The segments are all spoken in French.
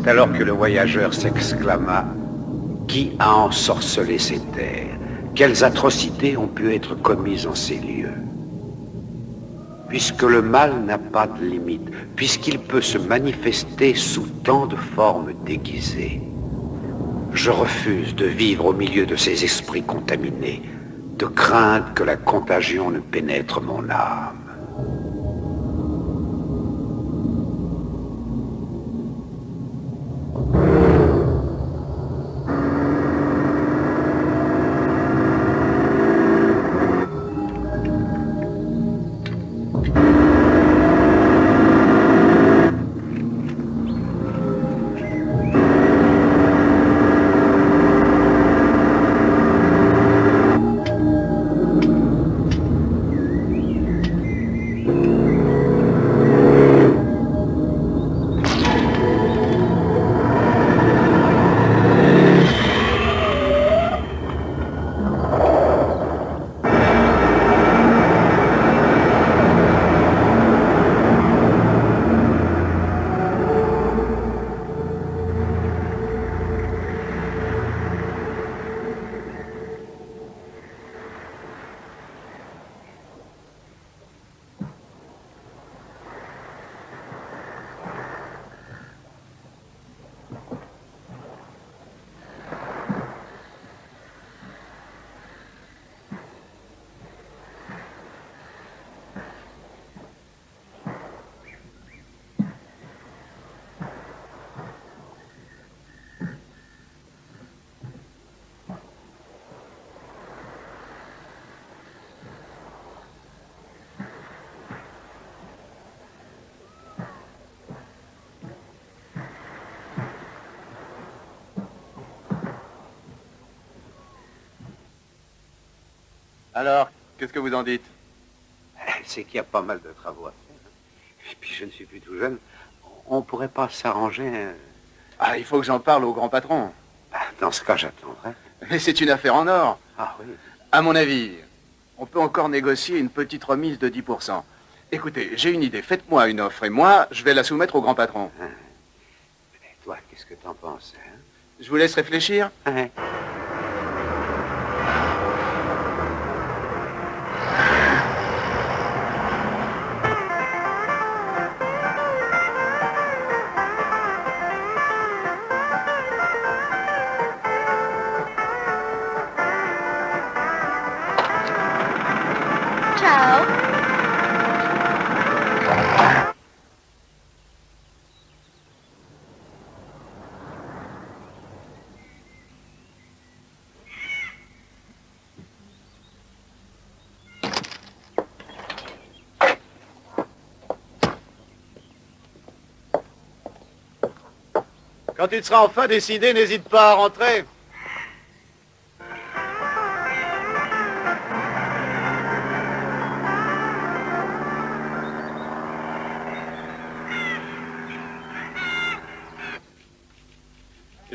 C'est alors que le voyageur s'exclama: « Qui a ensorcelé ces terres? Quelles atrocités ont pu être commises en ces lieux? Puisque le mal n'a pas de limite, puisqu'il peut se manifester sous tant de formes déguisées, je refuse de vivre au milieu de ces esprits contaminés, de craindre que la contagion ne pénètre mon âme. » Alors, qu'est-ce que vous en dites? C'est qu'il y a pas mal de travaux à faire. Et puis je ne suis plus tout jeune. On pourrait pas s'arranger. Ah, il faut que j'en parle au grand patron. Dans ce cas, j'attendrai. Mais c'est une affaire en or. Ah oui. À mon avis, on peut encore négocier une petite remise de 10%. Écoutez, j'ai une idée. Faites-moi une offre et moi, je vais la soumettre au grand patron. Et toi, qu'est-ce que t'en penses, hein? Je vous laisse réfléchir. Ciao. Quand tu te seras enfin décidé, n'hésite pas à rentrer.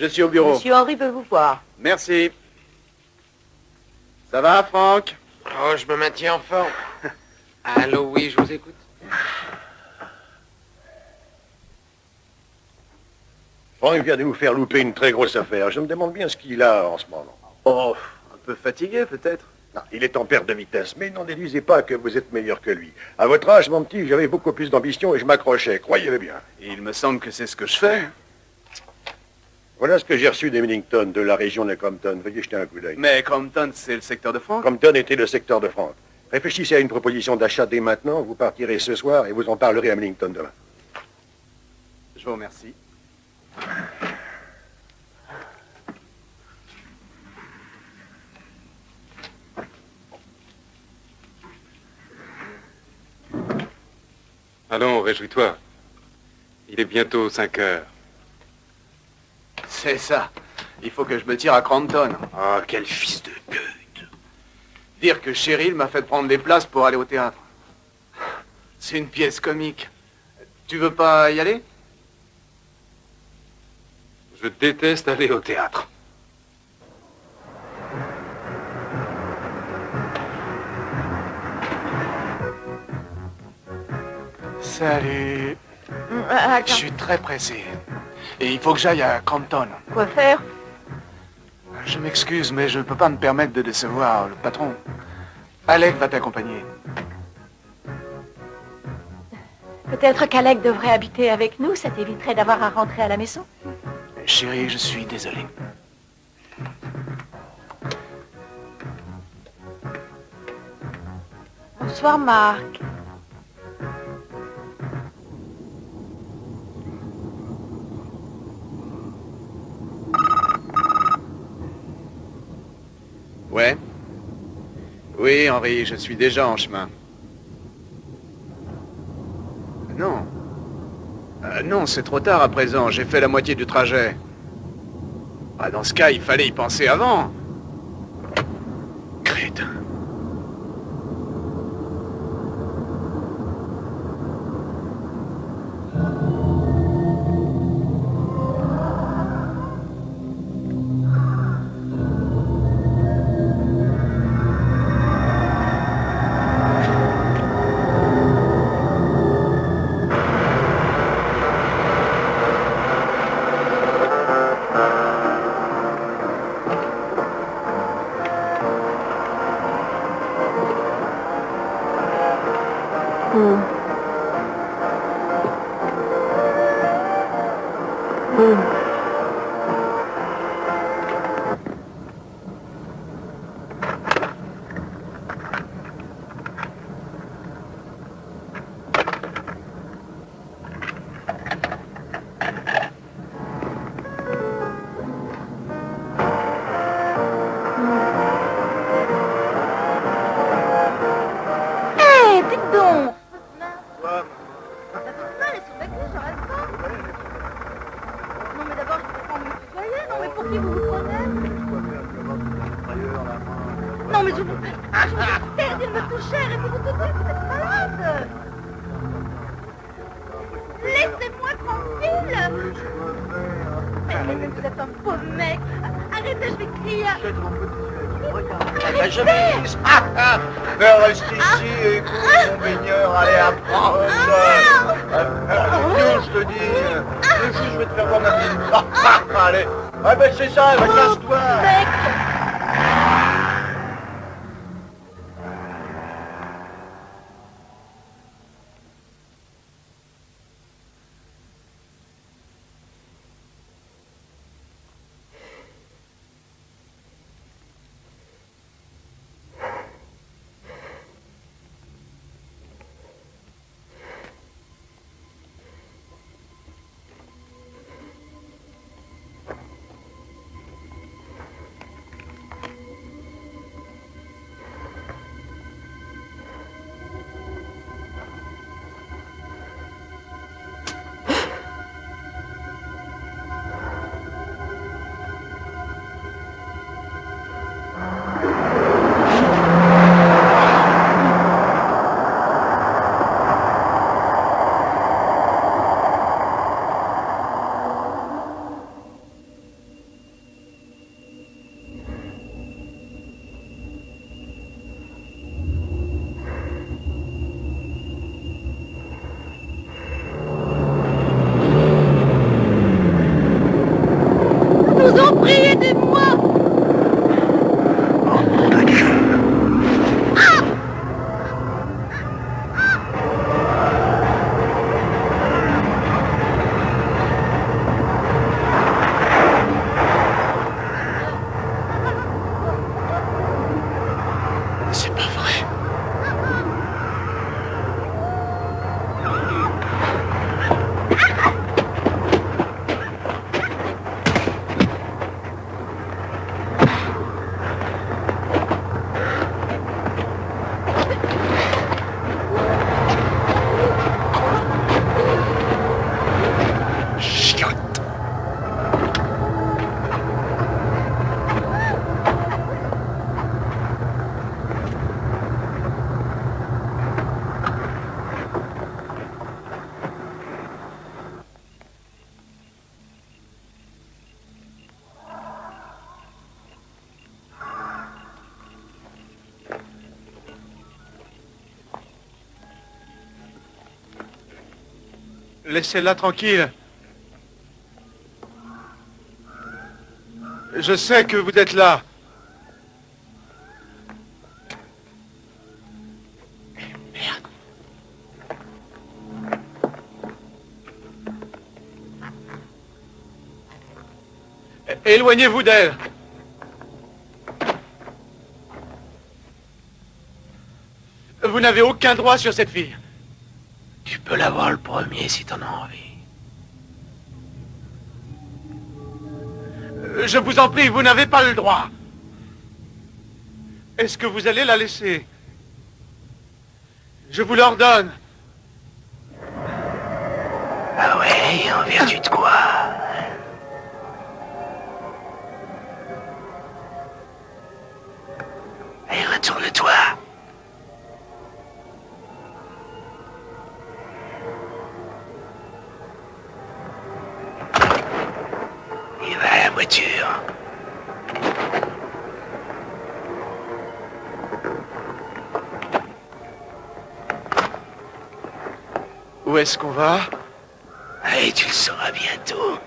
Je suis au bureau. Monsieur Henry veut vous voir. Merci. Ça va, Franck? Oh, je me maintiens en forme. Allô, oui, je vous écoute. Franck vient de nous faire louper une très grosse affaire. Je me demande bien ce qu'il a en ce moment. Oh, un peu fatigué, peut-être. Non, il est en perte de vitesse, mais n'en déduisez pas que vous êtes meilleur que lui. À votre âge, mon petit, j'avais beaucoup plus d'ambition et je m'accrochais, croyez-le bien. Il me semble que c'est ce que je fais. Voilà ce que j'ai reçu d'Emillington, de la région de Compton. Veuillez jeter un coup d'œil. Mais Compton, c'est le secteur de Franck. Compton était le secteur de Franck. Réfléchissez à une proposition d'achat dès maintenant, vous partirez ce soir et vous en parlerez à Millington demain. Je vous remercie. Allons, réjouis-toi. Il est bientôt 5 heures. C'est ça. Il faut que je me tire à Crampton. Oh, quel fils de pute. Dire que Cheryl m'a fait prendre des places pour aller au théâtre. C'est une pièce comique. Tu veux pas y aller? Je déteste aller au théâtre. Salut. Je suis très pressé. Et il faut que j'aille à Crampton. Quoi faire? Je m'excuse, mais je ne peux pas me permettre de décevoir le patron. Alec va t'accompagner. Peut-être qu'Alec devrait habiter avec nous, ça t'éviterait d'avoir à rentrer à la maison. Chérie, je suis désolé. Bonsoir, Marc. Ouais? Oui, Henri, je suis déjà en chemin. Non. Non, c'est trop tard à présent. J'ai fait la moitié du trajet. Ah, dans ce cas, il fallait y penser avant. Crétin. Non, mais je vous interdis de me toucher, arrêtez-vous tout de suite, vous êtes malade. Laissez-moi tranquille. Mais vous êtes un pauvre mec. Arrêtez, je vais crier. La chemise. Mais reste ici, écoute, mon baigneur, allez, apprends ça. Je te dis, je vais te faire voir ma petite. Allez, ah ben c'est ça, casse-toi. Laissez-la tranquille. Je sais que vous êtes là. Merde. Éloignez-vous d'elle. Vous n'avez aucun droit sur cette fille. Tu peux l'avoir le premier si t'en as envie. Je vous en prie, vous n'avez pas le droit. Est-ce que vous allez la laisser? Je vous l'ordonne. Ah ouais, en vertu de quoi? Allez, retourne-toi. Et va à la voiture. Où est-ce qu'on va? Allez, tu le sauras bientôt.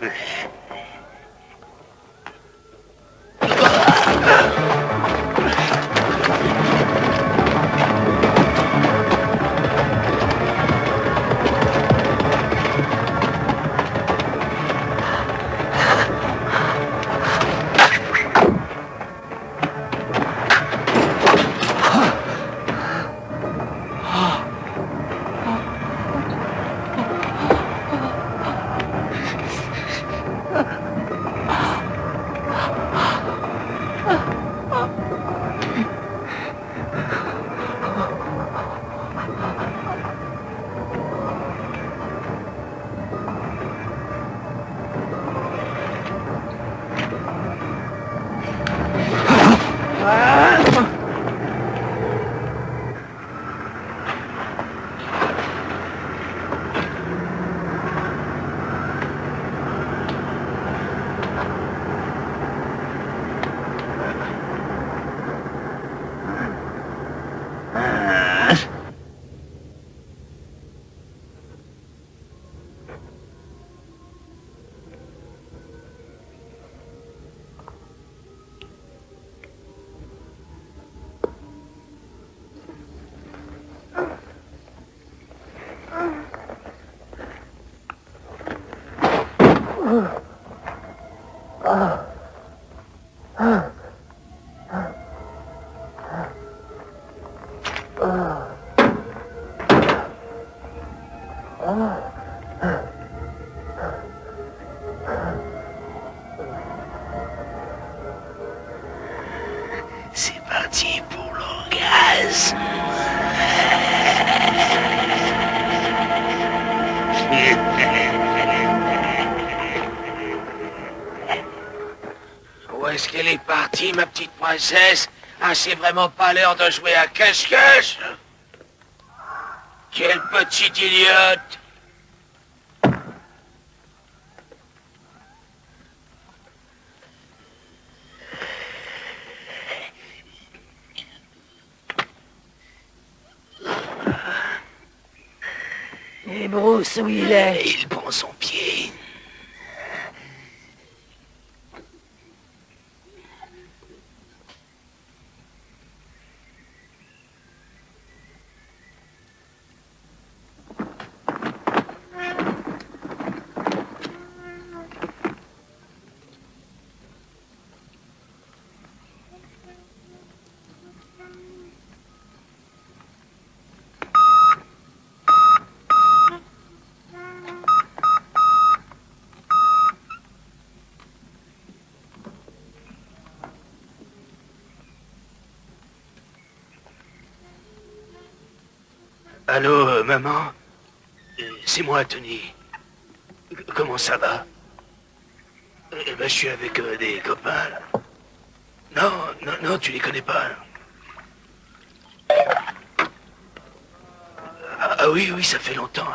C'est parti pour l'orgasme. Où est-ce qu'elle est partie, ma petite princesse? Ah, c'est vraiment pas l'heure de jouer à cache-cache? Quelle petite idiote! Et Bruce, où il est? Il prend son pied. Allô, maman? C'est moi, Tony. Comment ça va? Eh ben, je suis avec des copains, là. Non, non, non, tu les connais pas, là. Ah oui, oui, ça fait longtemps.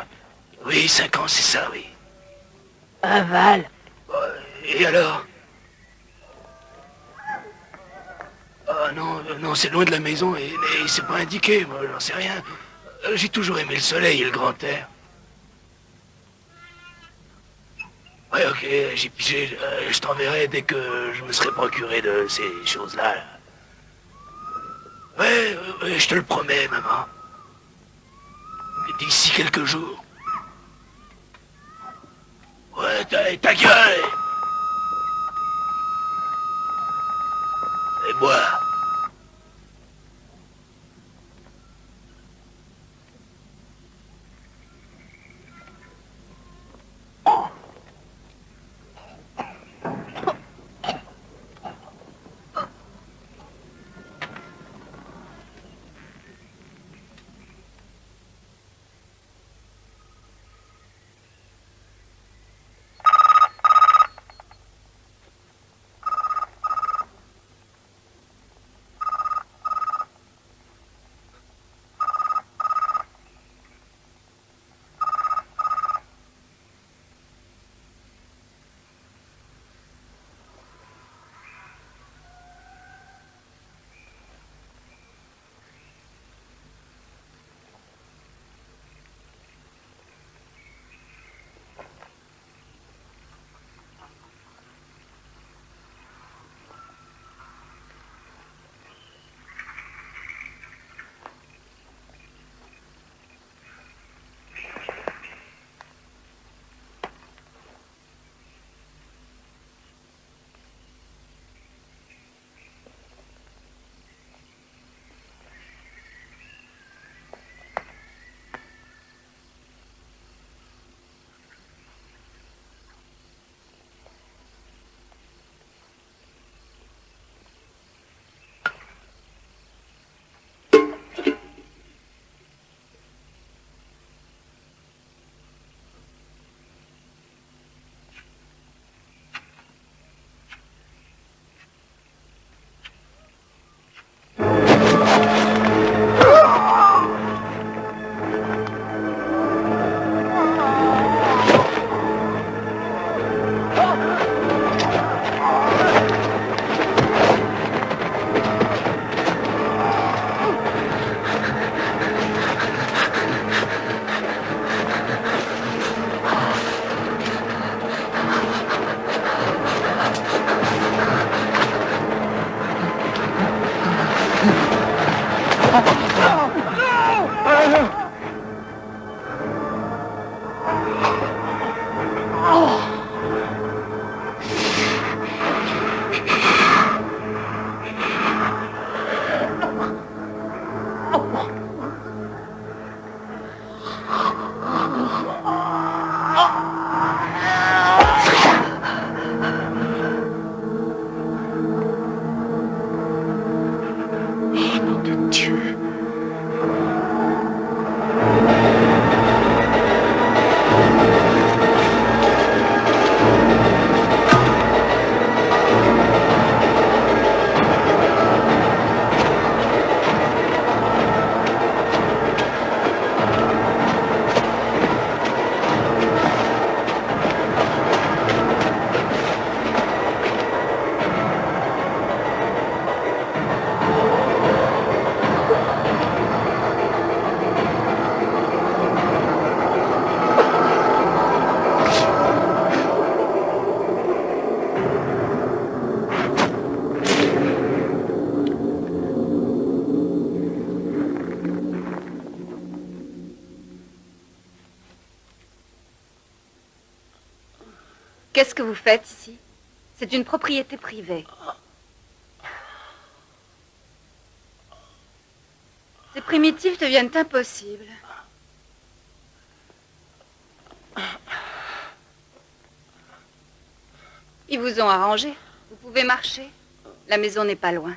Oui, 5 ans, c'est ça, oui. À Val. Et alors? Ah non, non, c'est loin de la maison et c'est pas indiqué, moi, j'en sais rien. J'ai toujours aimé le soleil et le grand air. Ouais, ok, j'ai pigé. Je t'enverrai dès que je me serai procuré de ces choses-là. Là. Ouais, je te le promets, maman. D'ici quelques jours. Ouais, ta gueule! Et moi? Qu'est-ce que vous faites ici? C'est une propriété privée. Ces primitifs deviennent impossibles. Ils vous ont arrangé. Vous pouvez marcher. La maison n'est pas loin.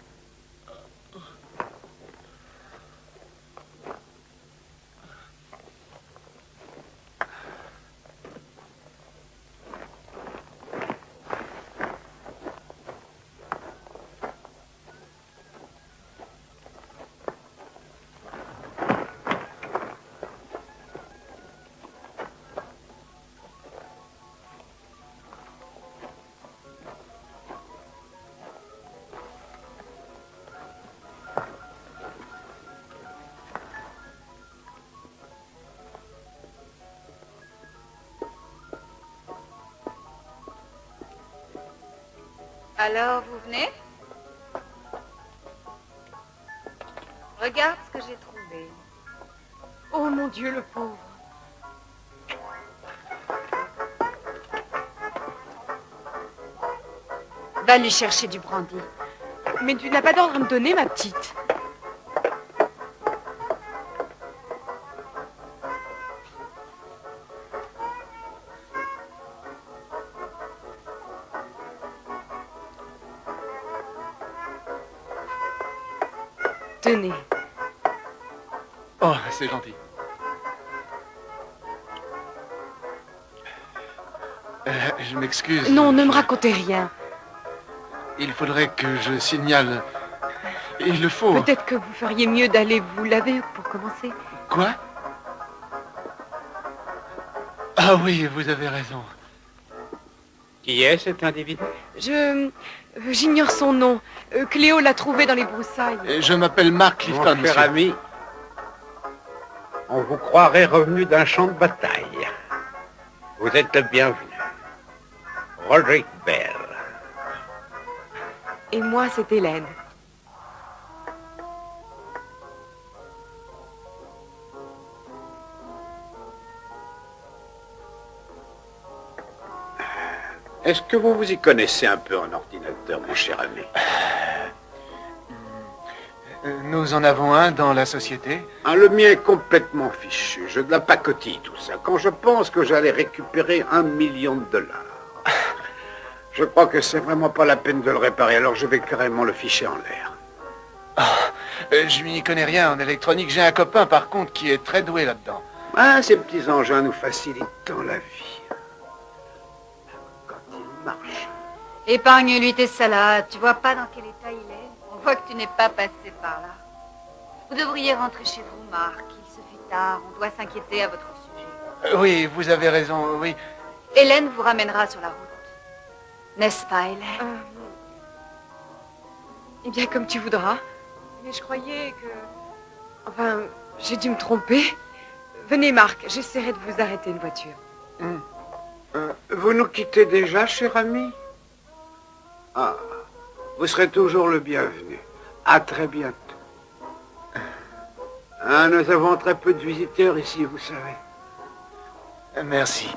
Alors, vous venez? Regarde ce que j'ai trouvé. Oh mon Dieu, le pauvre. Va lui chercher du brandy. Mais tu n'as pas d'ordre à me donner, ma petite. Tenez. Oh, c'est gentil. Je m'excuse. Non, ne me racontez rien. Il faudrait que je signale. Il le faut. Peut-être que vous feriez mieux d'aller vous laver pour commencer. Quoi? Ah oui, vous avez raison. Qui est cet individu? J'ignore son nom. Cléo l'a trouvé dans les broussailles. Je m'appelle Mark Clifton, Mon cher ami, on vous croirait revenu d'un champ de bataille. Vous êtes le bienvenu. Roderick Bell. Et moi, c'est Hélène. Est-ce que vous vous y connaissez un peu en ordinateur, mon cher ami? Nous en avons un dans la société. Ah, le mien est complètement fichu. Je de la pacotille, tout ça. Quand je pense que j'allais récupérer $1 million. Je crois que c'est vraiment pas la peine de le réparer, alors je vais carrément le ficher en l'air. Je n'y connais rien en électronique. J'ai un copain, par contre, qui est très doué là-dedans. Ah, ces petits engins nous facilitent tant la vie. Quand ils marchent. Épargne-lui tes salades. Tu vois pas dans quel état il est? On voit que tu n'es pas passé par là. Vous devriez rentrer chez vous, Marc. Il se fait tard. On doit s'inquiéter à votre sujet. Oui, vous avez raison, oui. Hélène vous ramènera sur la route. N'est-ce pas, Hélène? Eh bien, comme tu voudras. Mais je croyais que... Enfin, j'ai dû me tromper. Venez, Marc, j'essaierai de vous arrêter une voiture. Vous nous quittez déjà, cher ami? Ah, vous serez toujours le bienvenu. À très bientôt. Ah, nous avons très peu de visiteurs ici, vous savez. Merci.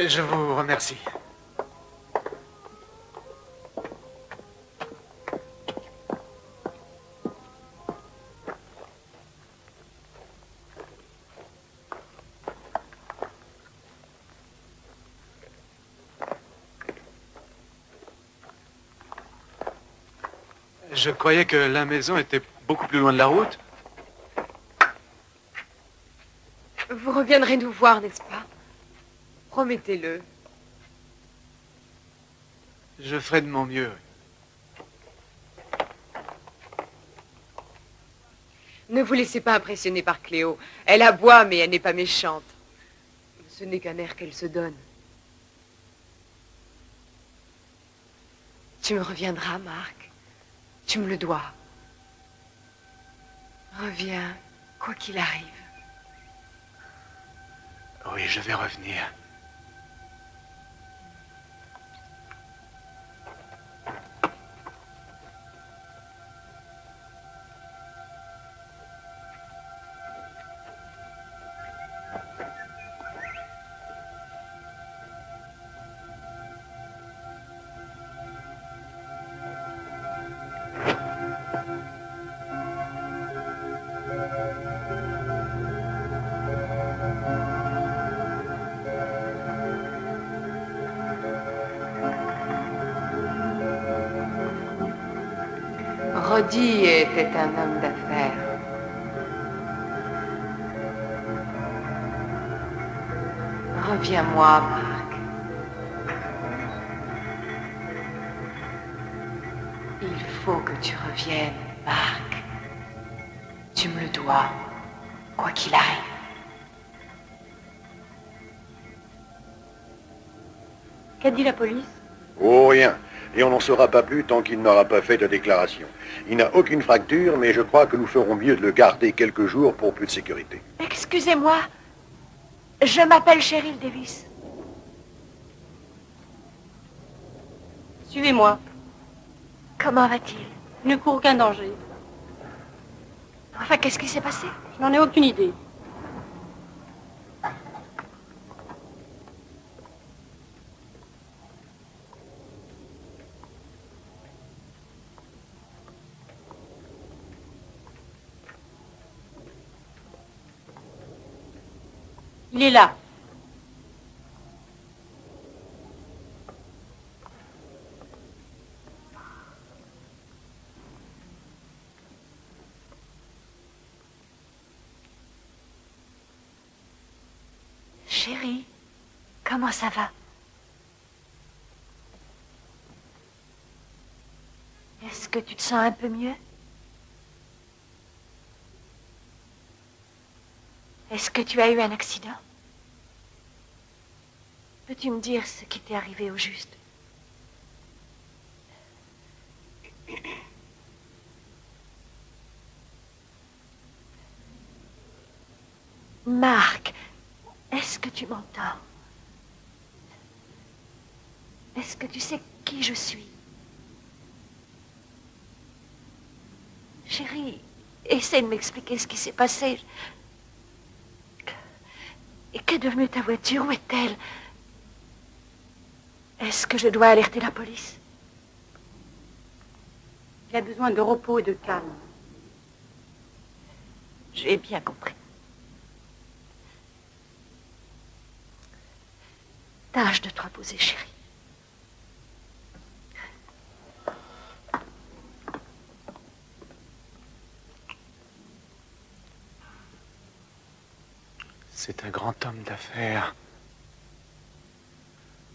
Je vous remercie. Je croyais que la maison était beaucoup plus loin de la route. Vous reviendrez nous voir, n'est-ce pas? Promettez-le. Je ferai de mon mieux. Ne vous laissez pas impressionner par Cléo. Elle aboie, mais elle n'est pas méchante. Ce n'est qu'un air qu'elle se donne. Tu me reviendras, Marc. Tu me le dois. Reviens, quoi qu'il arrive. Oui, je vais revenir. Roddy était un homme d'affaires. Reviens-moi, Marc. Il faut que tu reviennes, Marc. Tu me le dois, quoi qu'il arrive. Qu'a dit la police? Oh, rien. Et on n'en saura pas plus tant qu'il n'aura pas fait de déclaration. Il n'a aucune fracture, mais je crois que nous ferons mieux de le garder quelques jours pour plus de sécurité. Excusez-moi. Je m'appelle Cheryl Davis. Suivez-moi. Comment va-t-il? Il ne court aucun danger. Enfin, qu'est-ce qui s'est passé? Je n'en ai aucune idée. Il est là. Chérie, comment ça va? Est-ce que tu te sens un peu mieux? Est-ce que tu as eu un accident? Peux-tu me dire ce qui t'est arrivé au juste? Marc, est-ce que tu m'entends? Est-ce que tu sais qui je suis? Chérie, essaie de m'expliquer ce qui s'est passé. Et qu'est devenue ta voiture? Où est-elle? Est-ce que je dois alerter la police? Il a besoin de repos et de calme. J'ai bien compris. Tâche de te reposer, chérie. C'est un grand homme d'affaires.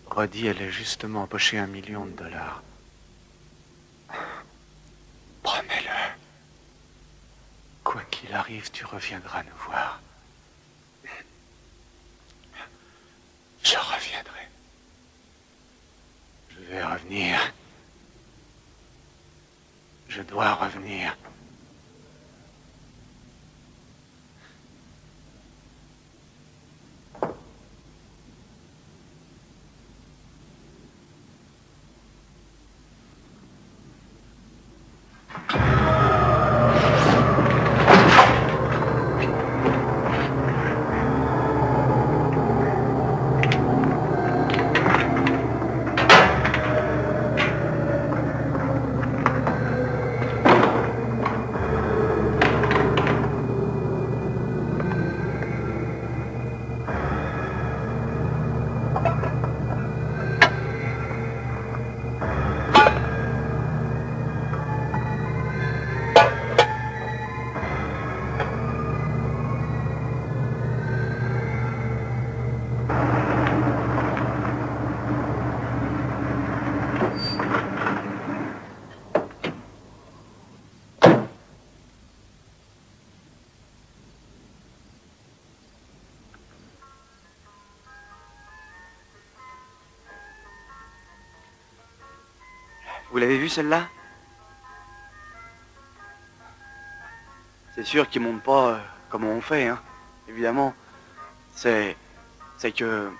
Roddy, elle a justement empoché $1 million. Promets-le. Quoi qu'il arrive, tu reviendras nous voir. Je reviendrai. Je vais revenir. Je dois revenir. Vous l'avez vu celle-là? C'est sûr qu'ils montrent pas comment on fait, hein. Évidemment. C'est que...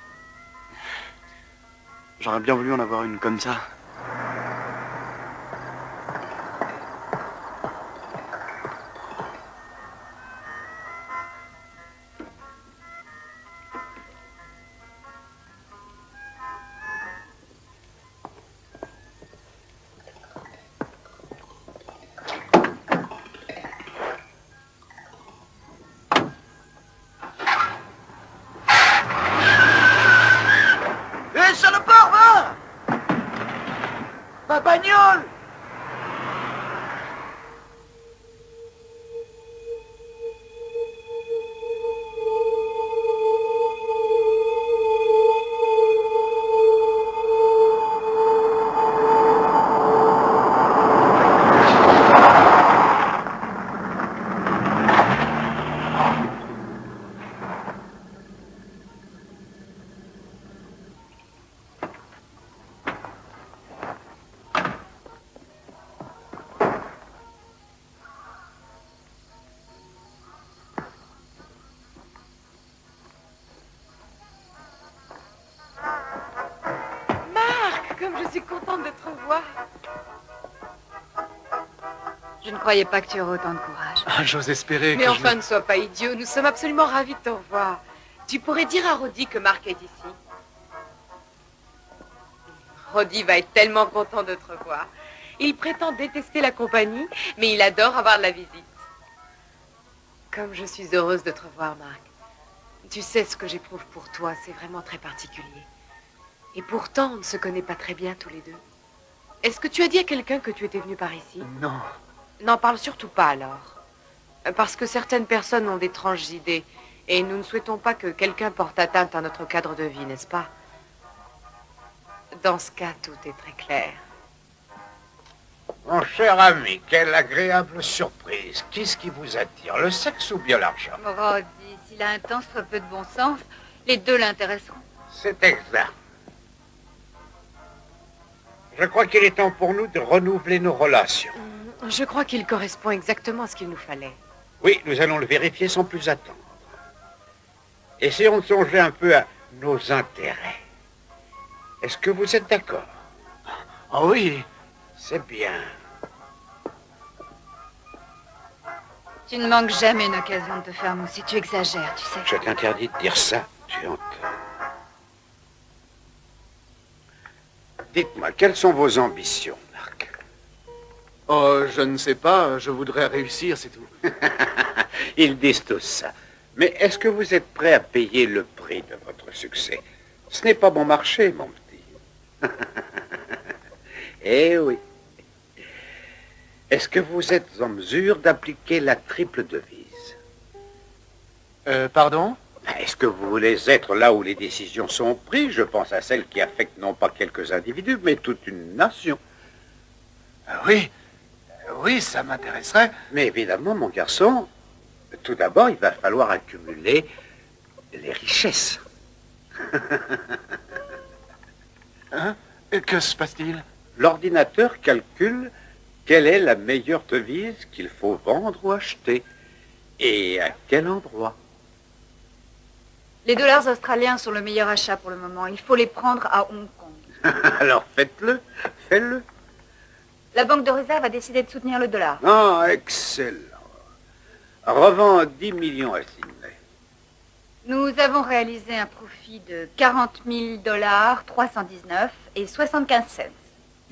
J'aurais bien voulu en avoir une comme ça. bagnole! contente de te revoir. Je ne croyais pas que tu aurais autant de courage. Ah, j'ose espérer Mais que enfin, ne sois pas idiot. Nous sommes absolument ravis de te revoir. Tu pourrais dire à Roddy que Marc est ici. Roddy va être tellement content de te revoir. Il prétend détester la compagnie, mais il adore avoir de la visite. Comme je suis heureuse de te revoir, Marc. Tu sais ce que j'éprouve pour toi, c'est vraiment très particulier. Et pourtant, on ne se connaît pas très bien tous les deux. Est-ce que tu as dit à quelqu'un que tu étais venu par ici? Non. N'en parle surtout pas alors. Parce que certaines personnes ont d'étranges idées. Et nous ne souhaitons pas que quelqu'un porte atteinte à notre cadre de vie, n'est-ce pas? Dans ce cas, tout est très clair. Mon cher ami, quelle agréable surprise. Qu'est-ce qui vous attire, le sexe ou bien l'argent? Roddy, s'il a un temps soit peu de bon sens, les deux l'intéresseront. C'est exact. Je crois qu'il est temps pour nous de renouveler nos relations. Je crois qu'il correspond exactement à ce qu'il nous fallait. Oui, nous allons le vérifier sans plus attendre. Essayons de songer un peu à nos intérêts. Est-ce que vous êtes d'accord? Ah oui. C'est bien. Tu ne manques jamais une occasion de te faire mousser. Tu exagères, tu sais. Je t'interdis de dire ça, tu entends. Dites-moi, quelles sont vos ambitions, Marc? Oh, je ne sais pas. Je voudrais réussir, c'est tout. Ils disent tous ça. Mais est-ce que vous êtes prêt à payer le prix de votre succès? Ce n'est pas bon marché, mon petit. Eh oui. Est-ce que vous êtes en mesure d'appliquer la triple devise? Pardon? Est-ce que vous voulez être là où les décisions sont prises? Je pense à celles qui affectent non pas quelques individus, mais toute une nation. Oui. Oui, ça m'intéresserait. Mais évidemment, mon garçon, tout d'abord, il va falloir accumuler les richesses. Hein? Que se passe-t-il? L'ordinateur calcule quelle est la meilleure devise qu'il faut vendre ou acheter. Et à quel endroit? Les dollars australiens sont le meilleur achat pour le moment. Il faut les prendre à Hong Kong. Alors faites-le, faites-le. La Banque de réserve a décidé de soutenir le dollar. Ah, excellent. Revends 10 millions à Sydney. Nous avons réalisé un profit de 40 000 $, 319 et 75 cents.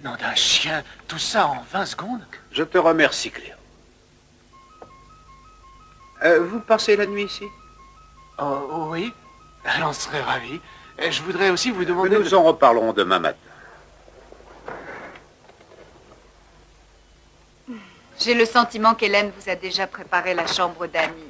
Nom d'un chien, tout ça en 20 secondes? Je te remercie, Cléo. Vous passez la nuit ici? Oh, oui. J'en serais ravi. Je voudrais aussi vous demander... Nous en reparlerons demain matin. J'ai le sentiment qu'Hélène vous a déjà préparé la chambre d'amis.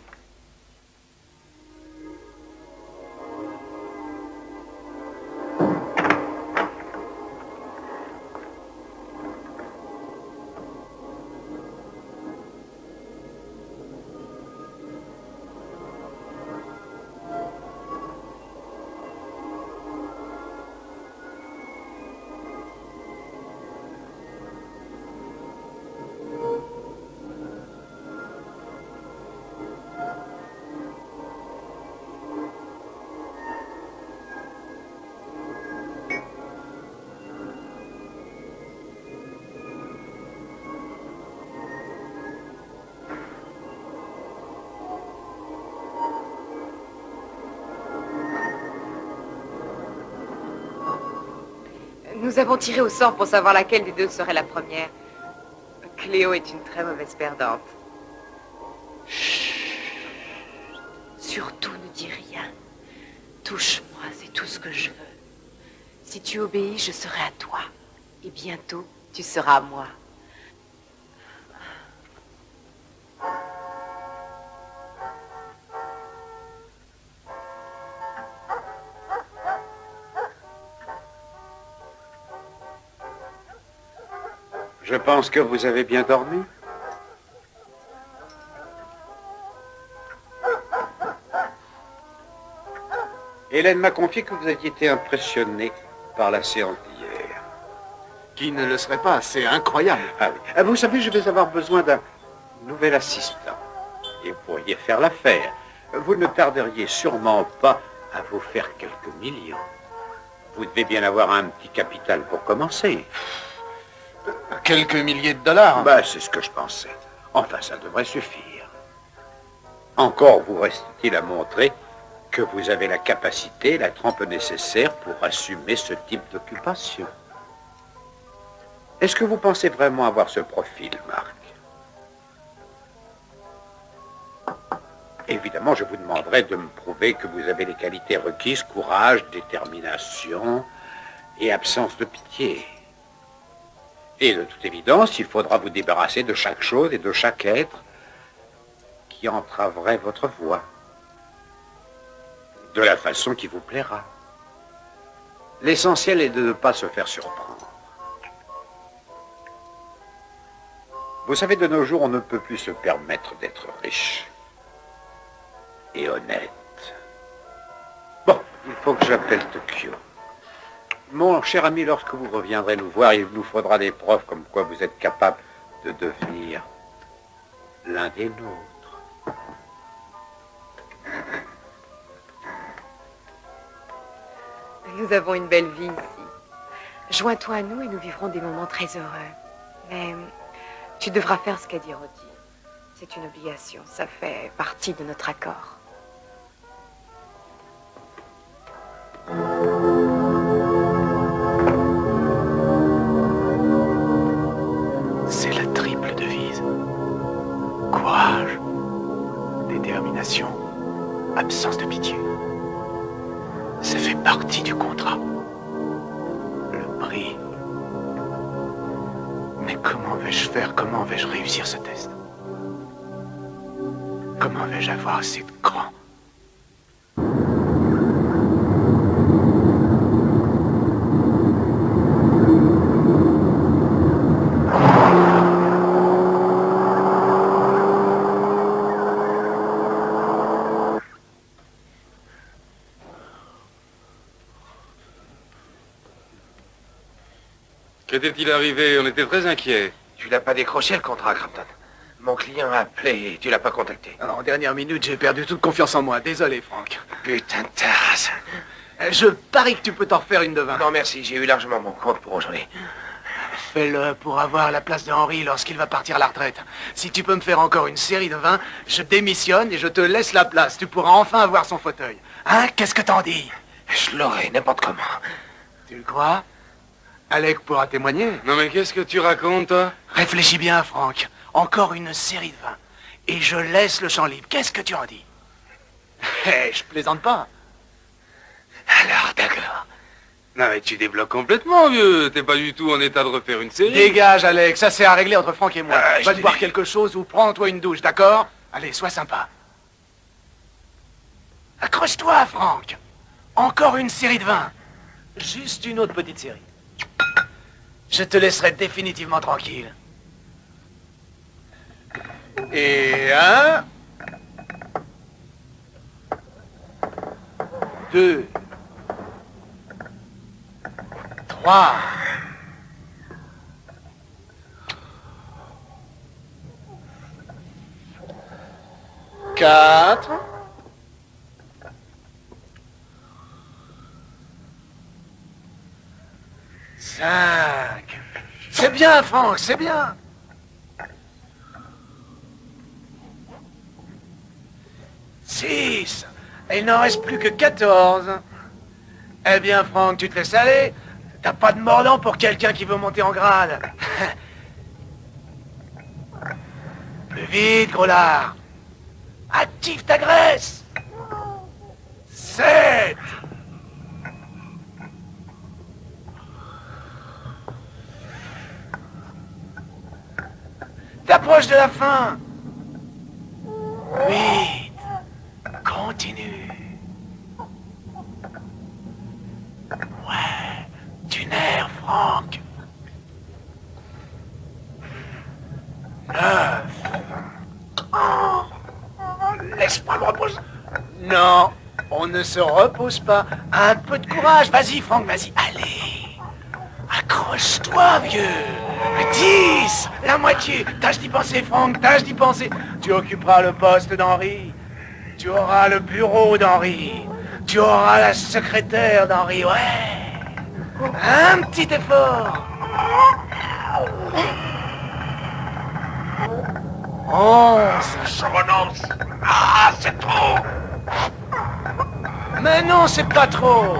Nous avons tiré au sort pour savoir laquelle des deux serait la première. Cléo est une très mauvaise perdante. Chut. Surtout ne dis rien. Touche-moi, c'est tout ce que je veux. Si tu obéis, je serai à toi. Et bientôt, tu seras à moi. Je pense que vous avez bien dormi. Hélène m'a confié que vous aviez été impressionné par la séance d'hier. Qui ne le serait pas, c'est incroyable. Ah oui. Vous savez, je vais avoir besoin d'un nouvel assistant. Et vous pourriez faire l'affaire. Vous ne tarderiez sûrement pas à vous faire quelques millions. Vous devez bien avoir un petit capital pour commencer. Quelques milliers de dollars. Bah, c'est ce que je pensais. Enfin, ça devrait suffire. Encore vous reste-t-il à montrer que vous avez la capacité, la trempe nécessaire pour assumer ce type d'occupation. Est-ce que vous pensez vraiment avoir ce profil, Marc? Évidemment, je vous demanderai de me prouver que vous avez les qualités requises, courage, détermination et absence de pitié. Et de toute évidence, il faudra vous débarrasser de chaque chose et de chaque être qui entraverait votre voie. De la façon qui vous plaira. L'essentiel est de ne pas se faire surprendre. Vous savez, de nos jours, on ne peut plus se permettre d'être riche et honnête. Bon, il faut que j'appelle Tokyo. Mon cher ami, lorsque vous reviendrez nous voir, il nous faudra des preuves comme quoi vous êtes capable de devenir l'un des nôtres. Nous avons une belle vie ici. Joins-toi à nous et nous vivrons des moments très heureux. Mais tu devras faire ce qu'a dit Roddy. C'est une obligation, ça fait partie de notre accord. C'est la triple devise. Courage, détermination, absence de pitié. Ça fait partie du contrat. Le prix. Mais comment vais-je faire? Comment vais-je réussir ce test? Comment vais-je avoir assez de cran? Qu'était-il arrivé? On était très inquiets. Tu l'as pas décroché le contrat, Crampton. Mon client a appelé et tu l'as pas contacté. En dernière minute, j'ai perdu toute confiance en moi. Désolé, Franck. Putain de tasse. Je parie que tu peux t'en refaire une de 20. Non, merci, j'ai eu largement mon compte pour aujourd'hui. Fais-le pour avoir la place de Henry lorsqu'il va partir à la retraite. Si tu peux me faire encore une série de 20, je démissionne et je te laisse la place. Tu pourras enfin avoir son fauteuil. Hein? Qu'est-ce que t'en dis? Je l'aurai, n'importe comment. Tu le crois? Alec pourra témoigner. Non mais qu'est-ce que tu racontes, toi? Réfléchis bien, Franck. Encore une série de 20. Et je laisse le champ libre. Qu'est-ce que tu en dis? Hé, je plaisante pas. Alors, d'accord. Non mais tu débloques complètement, vieux. T'es pas du tout en état de refaire une série. Dégage, Alec. Ça, c'est à régler entre Franck et moi. Je Va te boire quelque chose ou prends-toi une douche, d'accord? Allez, sois sympa. Accroche-toi, Franck. Encore une série de 20. Juste une autre petite série. Je te laisserai définitivement tranquille. Et 1, 2, 3, 4, 5. C'est bien, Franck, c'est bien. 6. Il n'en reste plus que 14. Eh bien, Franck, tu te laisses aller. T'as pas de mordant pour quelqu'un qui veut monter en grade. Plus vite, gros lard. Active ta graisse. 7. T'approches de la fin. 8. Continue. Ouais, tu nerves, Franck. 9. Laisse-moi me reposer. Non, on ne se repose pas. Un peu de courage. Vas-y, Franck, vas-y. Allez. Accroche-toi, vieux. 10. La moitié. Tâche d'y penser, Franck. Tâche d'y penser. Tu occuperas le poste d'Henry. Tu auras le bureau d'Henry. Tu auras la secrétaire d'Henry. Ouais. Un petit effort. 11. Je renonce. Ah, c'est trop. Mais non, c'est pas trop.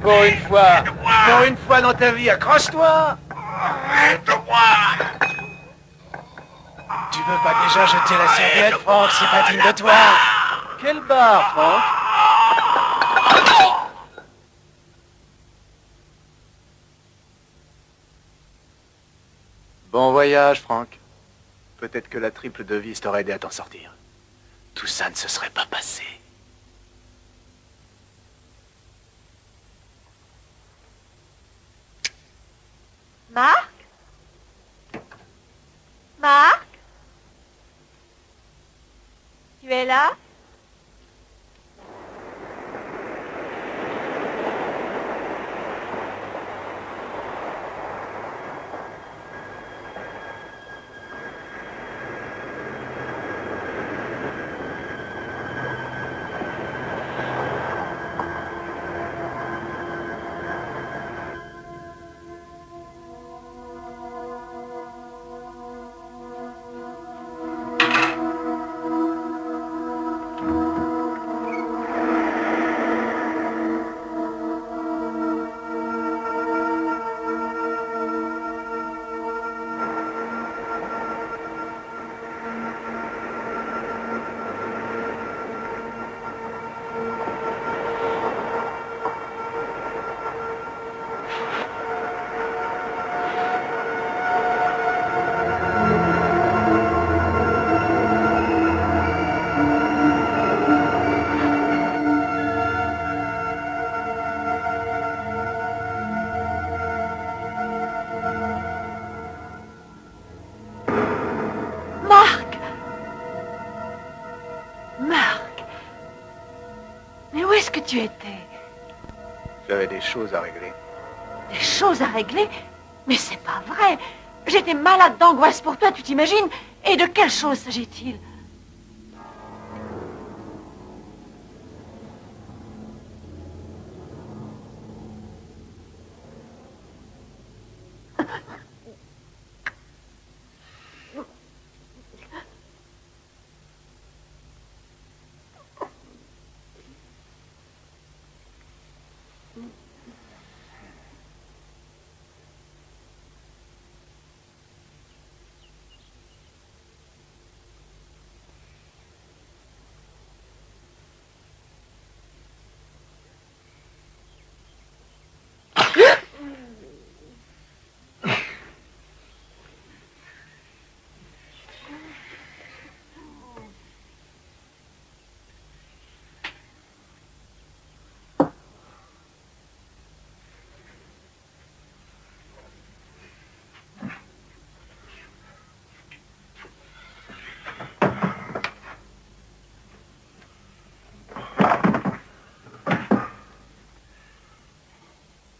Pour une fois dans ta vie, accroche-toi. Arrête-moi. Tu veux pas déjà jeter la serviette, Franck? C'est pas digne de toi. Quel bar, Franck? Bon voyage, Franck. Peut-être que la triple devise t'aurait aidé à t'en sortir. Tout ça ne se serait pas passé. Marc? Marc? Tu es là? Tu étais? J'avais des choses à régler. Des choses à régler? Mais c'est pas vrai. J'étais malade d'angoisse pour toi, tu t'imagines? Et de quelle chose s'agit-il?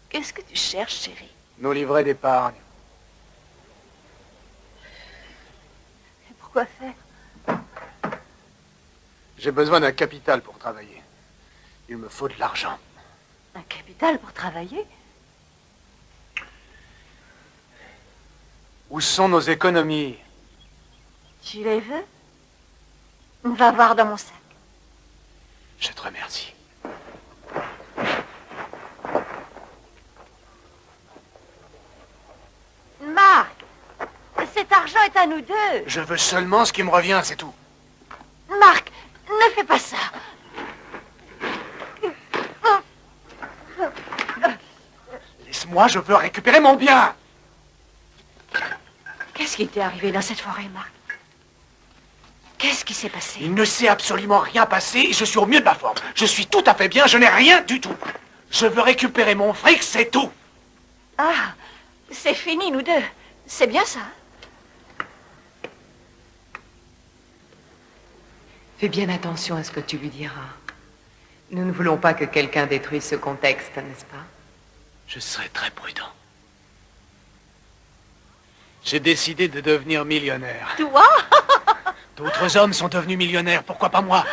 Qu'est-ce que tu cherches, chérie? Nos livrets d'épargne. Et pourquoi faire? J'ai besoin d'un capital pour travailler. Il me faut de l'argent. Un capital pour travailler? Où sont nos économies? Tu les veux? Va voir dans mon sac. Je te remercie. Marc, cet argent est à nous deux. Je veux seulement ce qui me revient, c'est tout. Marc, ne fais pas ça. Laisse-moi, je veux récupérer mon bien. Qu'est-ce qui t'est arrivé dans cette forêt, Marc? Qu'est-ce qui s'est passé? Il ne s'est absolument rien passé et je suis au mieux de ma forme. Je suis tout à fait bien, je n'ai rien du tout. Je veux récupérer mon fric, c'est tout. Ah, c'est fini, nous deux. C'est bien ça. Fais bien attention à ce que tu lui diras. Nous ne voulons pas que quelqu'un détruise ce contexte, n'est-ce pas? Je serai très prudent. J'ai décidé de devenir millionnaire. Toi? D'autres hommes sont devenus millionnaires, pourquoi pas moi?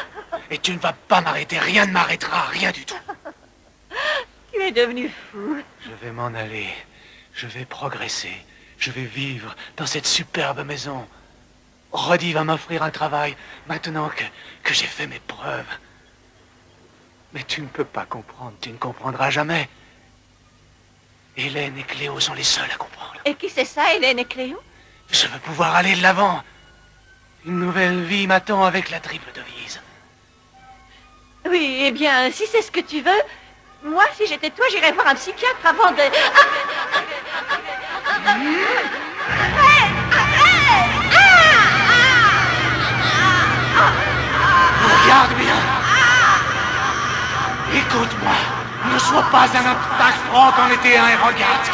Et tu ne vas pas m'arrêter, rien ne m'arrêtera, rien du tout. Tu es devenu fou. Je vais m'en aller. Je vais progresser. Je vais vivre dans cette superbe maison. Roddy va m'offrir un travail maintenant que j'ai fait mes preuves. Mais tu ne peux pas comprendre. Tu ne comprendras jamais. Hélène et Cléo sont les seuls à comprendre. Et qui c'est ça, Hélène et Cléo? Je veux pouvoir aller de l'avant. Une nouvelle vie m'attend avec la triple devise. Oui, eh bien, si c'est ce que tu veux, moi, si j'étais toi, j'irais voir un psychiatre avant de... Regarde bien. Écoute-moi. Ne sois pas un obstacle, prends qu'en était un et regarde.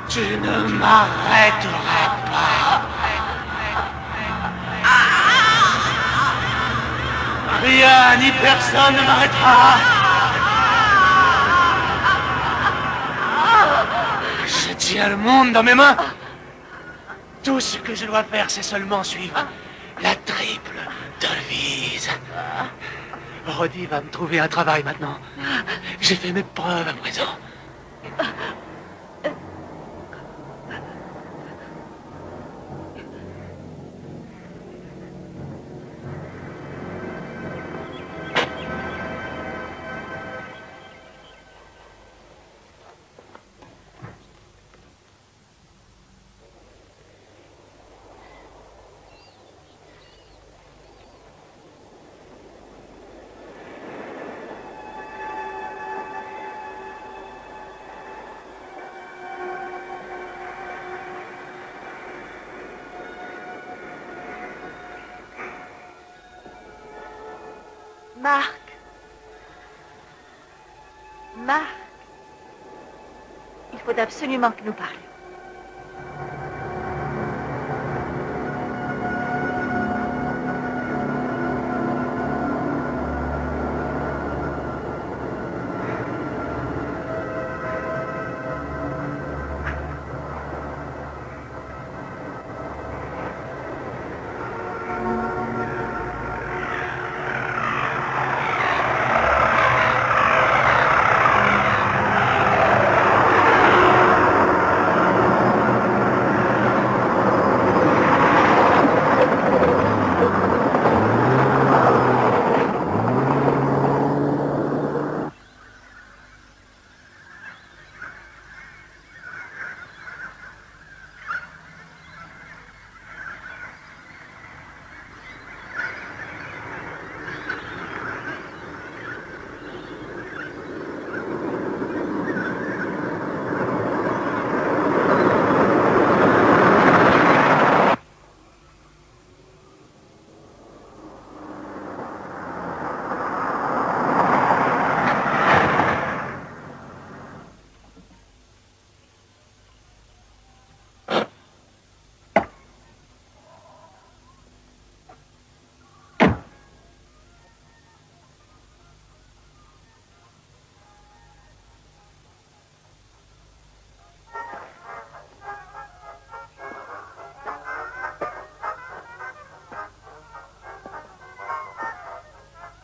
Tu ne m'arrêteras pas. Rien ni personne ne m'arrêtera. Je tiens le monde dans mes mains. Tout ce que je dois faire, c'est seulement suivre la triple devise. Roddy va me trouver un travail maintenant. J'ai fait mes preuves à présent. Marc, il faut absolument que nous parlions.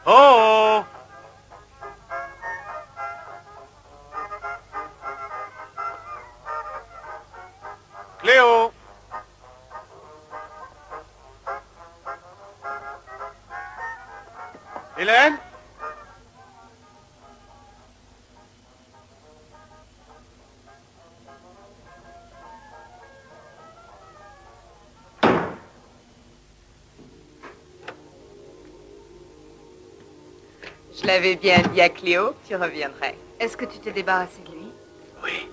Oh! Cléo! Hélène? Je l'avais bien dit à Cléo que tu reviendrais. Est-ce que tu t'es débarrassé de lui? Oui,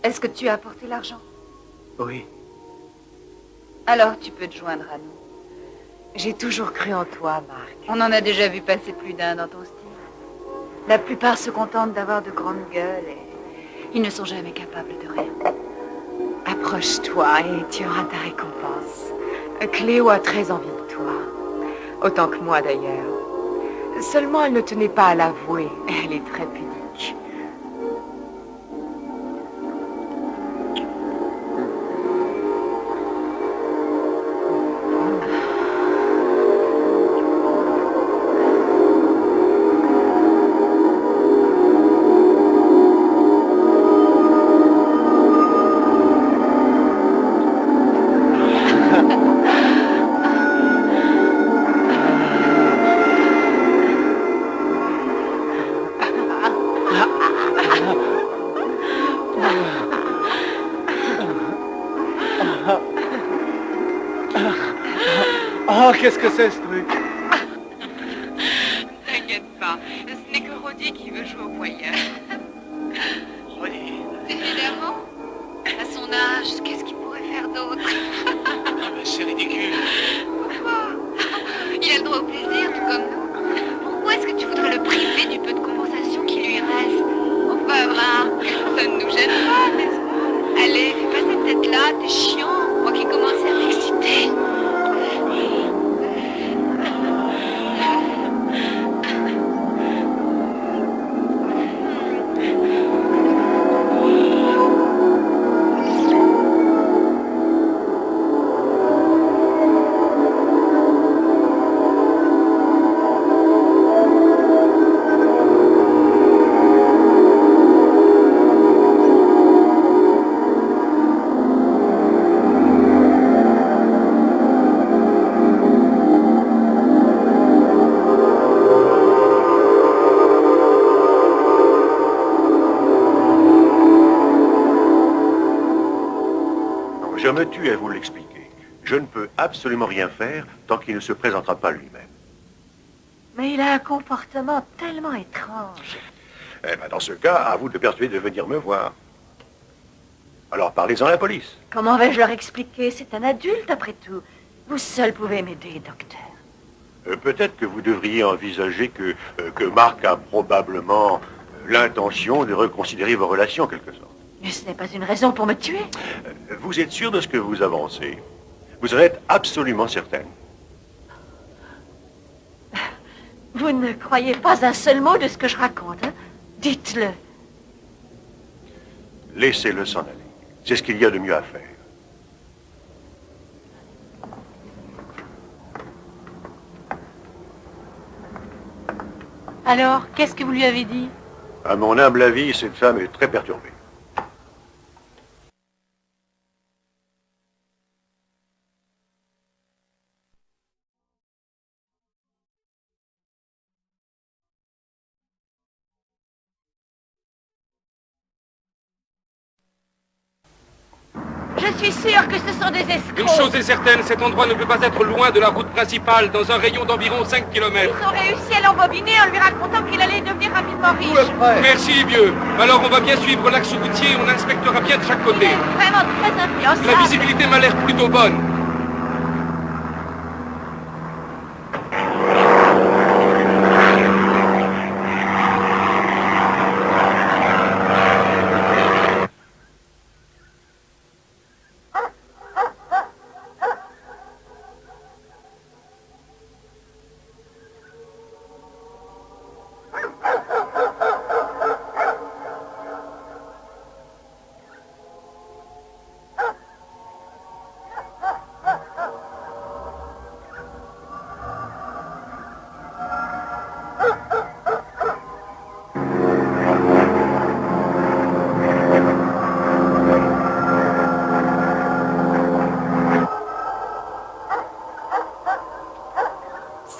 Est-ce que tu as apporté l'argent? oui. Alors tu peux te joindre à nous. J'ai toujours cru en toi, Marc. On en a déjà vu passer plus d'un dans ton style. La plupart se contentent d'avoir de grandes gueules et ils ne sont jamais capables de rien. Approche-toi et tu auras ta récompense. Cléo a très envie de toi. Autant que moi, d'ailleurs. Seulement, elle ne tenait pas à l'avouer. Elle est très pudique. Oh, qu'est-ce que c'est ce truc? T'inquiète pas, ce n'est que Roddy qui veut jouer au voyeur. Roddy. Évidemment. À son âge, qu'est-ce qu'il pourrait faire d'autre? Ah ben, c'est ridicule. Pourquoi? Il a le droit au plaisir, tout comme nous. Pourquoi est-ce que tu voudrais le priver du peu de compensation qui lui reste? Enfin, Marc, ça ne nous gêne pas, n'est-ce pas? Allez, fais pas cette tête-là, t'es chiant. Moi qui commence à m'exciter. Je me tue à vous l'expliquer. Je ne peux absolument rien faire tant qu'il ne se présentera pas lui-même. Mais il a un comportement tellement étrange. Eh bien, dans ce cas, à vous de le persuader de venir me voir. Alors parlez-en à la police. Comment vais-je leur expliquer? C'est un adulte, après tout. Vous seul pouvez m'aider, docteur. Peut-être que vous devriez envisager que Marc a probablement l'intention de reconsidérer vos relations, en quelque sorte. Mais ce n'est pas une raison pour me tuer. Vous êtes sûr de ce que vous avancez? Vous en êtes absolument certaine? Vous ne croyez pas un seul mot de ce que je raconte, hein? Dites-le. Laissez-le s'en aller. C'est ce qu'il y a de mieux à faire. Alors, qu'est-ce que vous lui avez dit? À mon humble avis, cette femme est très perturbée. Je suis sûre que ce sont des escrocs. Une chose est certaine, cet endroit ne peut pas être loin de la route principale, dans un rayon d'environ 5 km. Ils ont réussi à l'embobiner en lui racontant qu'il allait devenir rapidement riche. Merci, vieux. Alors on va bien suivre l'axe routier, on inspectera bien de chaque côté. Il est vraiment très influençable. La visibilité m'a l'air plutôt bonne.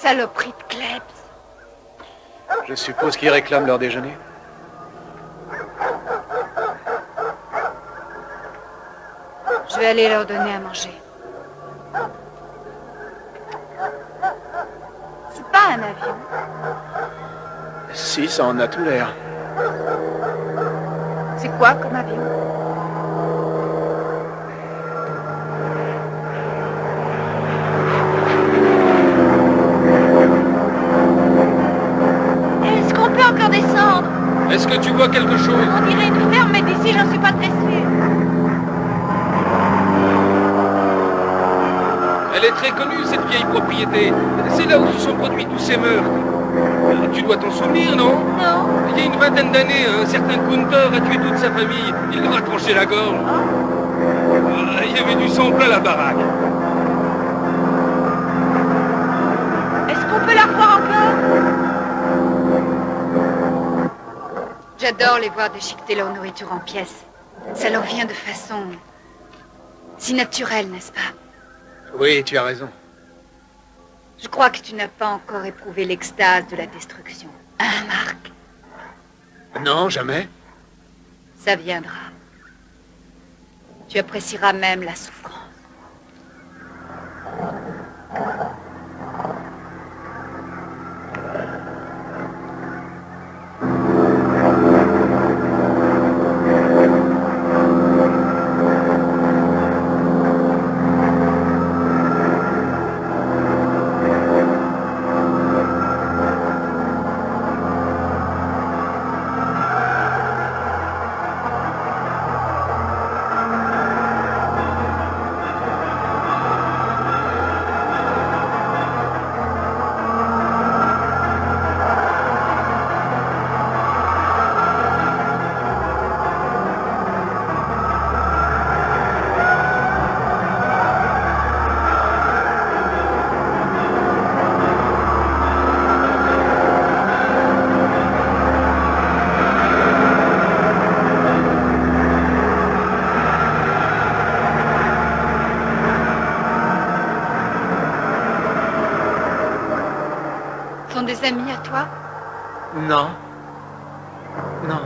Saloperie de Klebs. Je suppose qu'ils réclament leur déjeuner. Je vais aller leur donner à manger. C'est pas un avion. Si, ça en a tout l'air. C'est quoi comme avion? Est-ce qu'on peut encore descendre? Est-ce que tu vois quelque chose? On dirait une ferme, mais d'ici, j'en suis pas très sûre. Elle est très connue, cette vieille propriété. C'est là où se sont produits tous ces meurtres. Tu dois t'en souvenir, non? Non. Il y a une vingtaine d'années, un certain Kunter a tué toute sa famille. Il leur a tranché la gorge. Il y avait du sang plein la baraque. Est-ce qu'on peut la revoir encore? J'adore les voir déchiqueter leur nourriture en pièces. Ça leur vient de façon si naturelle, n'est-ce pas? Oui, tu as raison. Je crois que tu n'as pas encore éprouvé l'extase de la destruction. Hein, Marc? Non, jamais. Ça viendra. Tu apprécieras même la souffrance. sont des amis à toi? Non. Non.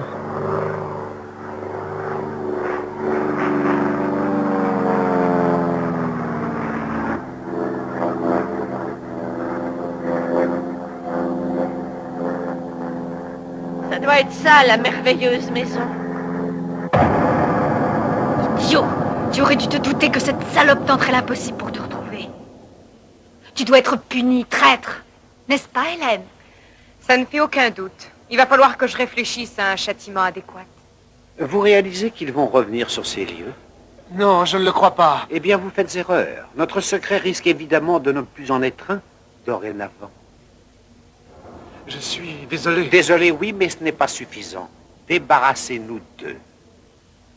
Ça doit être ça, la merveilleuse maison. Idiot! Tu aurais dû te douter que cette salope tenterait l'impossible pour te retrouver. Tu dois être puni, traître. N'est-ce pas, Hélène? Ça ne fait aucun doute. Il va falloir que je réfléchisse à un châtiment adéquat. Vous réalisez qu'ils vont revenir sur ces lieux? Non, je ne le crois pas. Eh bien, vous faites erreur. Notre secret risque évidemment de ne plus en être un dorénavant. Je suis désolé. Désolé, oui, mais ce n'est pas suffisant. Débarrassez-nous d'eux.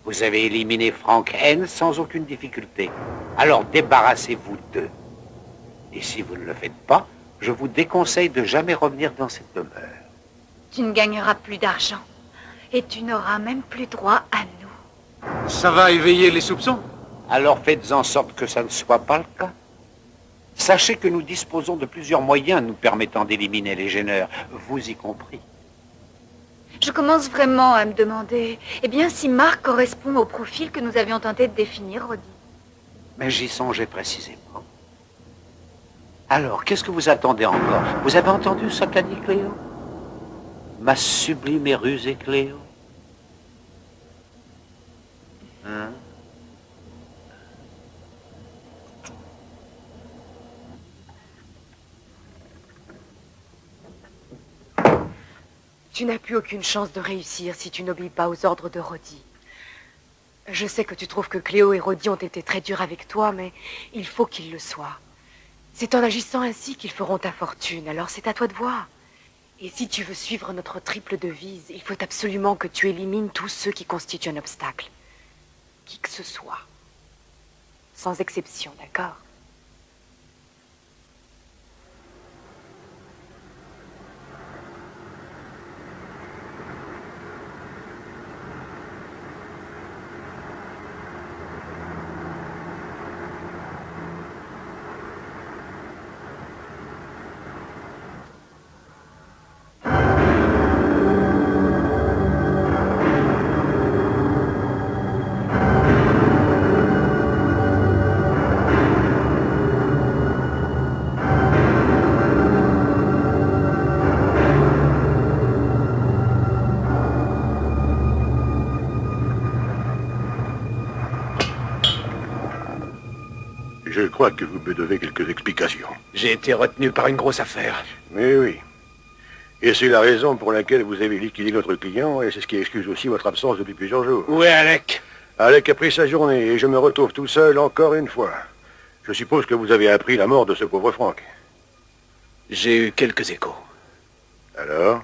Vous avez éliminé Frank N sans aucune difficulté. Alors débarrassez-vous d'eux. Et si vous ne le faites pas, je vous déconseille de jamais revenir dans cette demeure. Tu ne gagneras plus d'argent. Et tu n'auras même plus droit à nous. Ça va éveiller les soupçons? Alors faites en sorte que ça ne soit pas le cas. Sachez que nous disposons de plusieurs moyens nous permettant d'éliminer les gêneurs, vous y compris. Je commence vraiment à me demander, eh bien, si Marc correspond au profil que nous avions tenté de définir, Roddy. Mais j'y songeais précisément. Alors, qu'est-ce que vous attendez encore? Vous avez entendu ce qu'a dit Cléo? Ma sublime et rusée Cléo? Hein? Tu n'as plus aucune chance de réussir si tu n'obéis pas aux ordres de Roddy. Je sais que tu trouves que Cléo et Roddy ont été très durs avec toi, mais il faut qu'ils le soient. C'est en agissant ainsi qu'ils feront ta fortune, alors c'est à toi de voir. Et si tu veux suivre notre triple devise, il faut absolument que tu élimines tous ceux qui constituent un obstacle. Qui que ce soit. Sans exception, d'accord ? Je crois que vous me devez quelques explications. J'ai été retenu par une grosse affaire. Mais oui. Et c'est la raison pour laquelle vous avez liquidé notre client, et c'est ce qui excuse aussi votre absence depuis plusieurs jours. Où est Alec? Alec a pris sa journée, et je me retrouve tout seul encore une fois. Je suppose que vous avez appris la mort de ce pauvre Frank. J'ai eu quelques échos. Alors?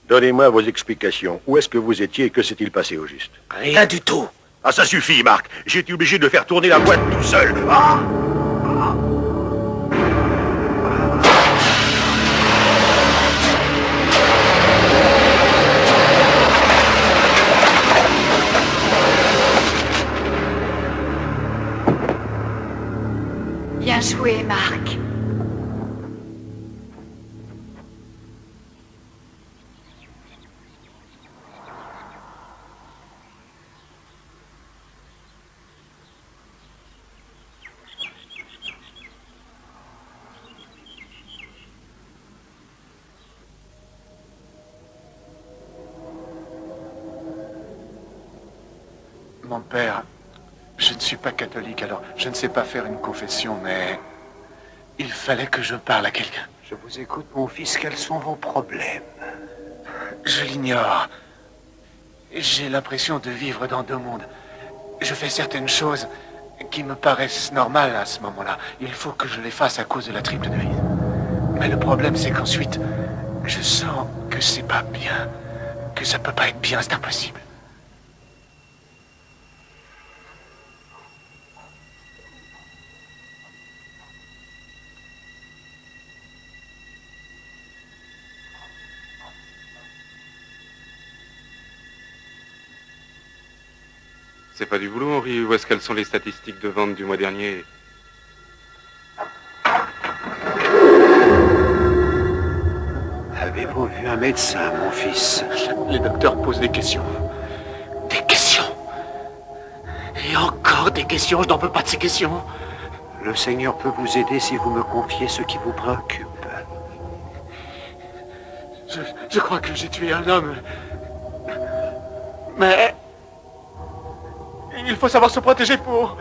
Donnez-moi vos explications. Où est-ce que vous étiez et que s'est-il passé au juste? Rien du tout. Ah, ça suffit, Marc. J'ai été obligé de faire tourner la boîte tout seul. Ah! Bien joué, Marc. Mon père, je ne suis pas catholique, alors je ne sais pas faire une confession, mais il fallait que je parle à quelqu'un. Je vous écoute, mon fils. Quels sont vos problèmes? Je l'ignore. J'ai l'impression de vivre dans deux mondes. Je fais certaines choses qui me paraissent normales à ce moment-là. Il faut que je les fasse à cause de la triple devise. Mais le problème, c'est qu'ensuite, je sens que c'est pas bien, que ça peut pas être bien, c'est impossible. C'est pas du boulot, Henri. Où est-ce qu'elles sont les statistiques de vente du mois dernier? un médecin, mon fils. Les docteurs posent des questions. Des questions. Et encore des questions, je n'en peux pas de ces questions. Le Seigneur peut vous aider si vous me confiez ce qui vous préoccupe. Je crois que j'ai tué un homme. Mais... il faut savoir se protéger pour...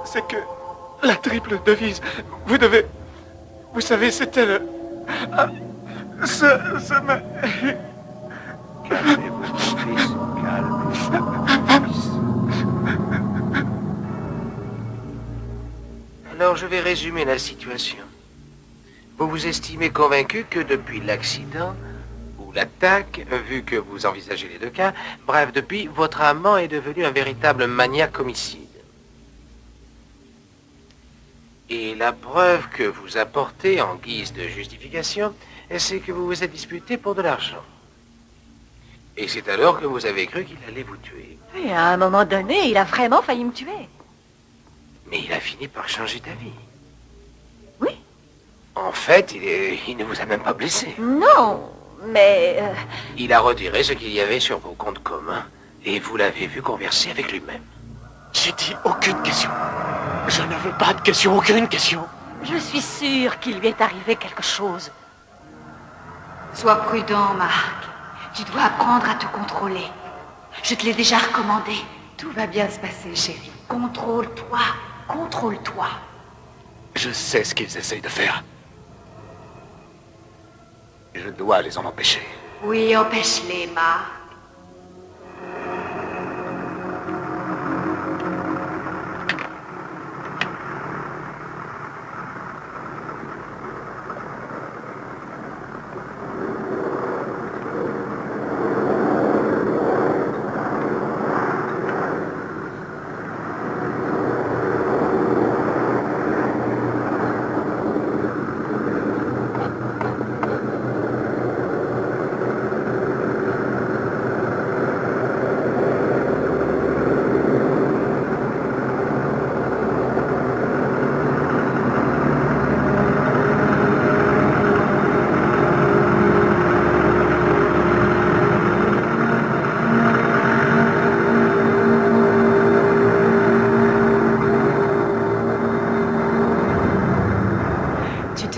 C'est que... la triple devise... Vous devez... Vous savez, c'était le... Calmez-vous, mon fils, calmez-vous. Alors, je vais résumer la situation. Vous vous estimez convaincu que depuis l'accident, ou l'attaque, vu que vous envisagez les deux cas, bref, depuis, votre amant est devenu un véritable maniaque homicide. Et la preuve que vous apportez en guise de justification, c'est que vous vous êtes disputé pour de l'argent. Et c'est alors que vous avez cru qu'il allait vous tuer. Et à un moment donné, il a vraiment failli me tuer. Mais il a fini par changer d'avis. Oui. En fait, il ne vous a même pas blessé. Non, mais... Il a retiré ce qu'il y avait sur vos comptes communs. Et vous l'avez vu converser avec lui-même. J'ai dit aucune question. Je ne veux pas de question, aucune question. Je suis sûre qu'il lui est arrivé quelque chose. Sois prudent, Marc. Tu dois apprendre à te contrôler. Je te l'ai déjà recommandé. Tout va bien se passer, chérie. Contrôle-toi. Contrôle-toi. Je sais ce qu'ils essayent de faire. Je dois les en empêcher. Oui, empêche-les, Marc.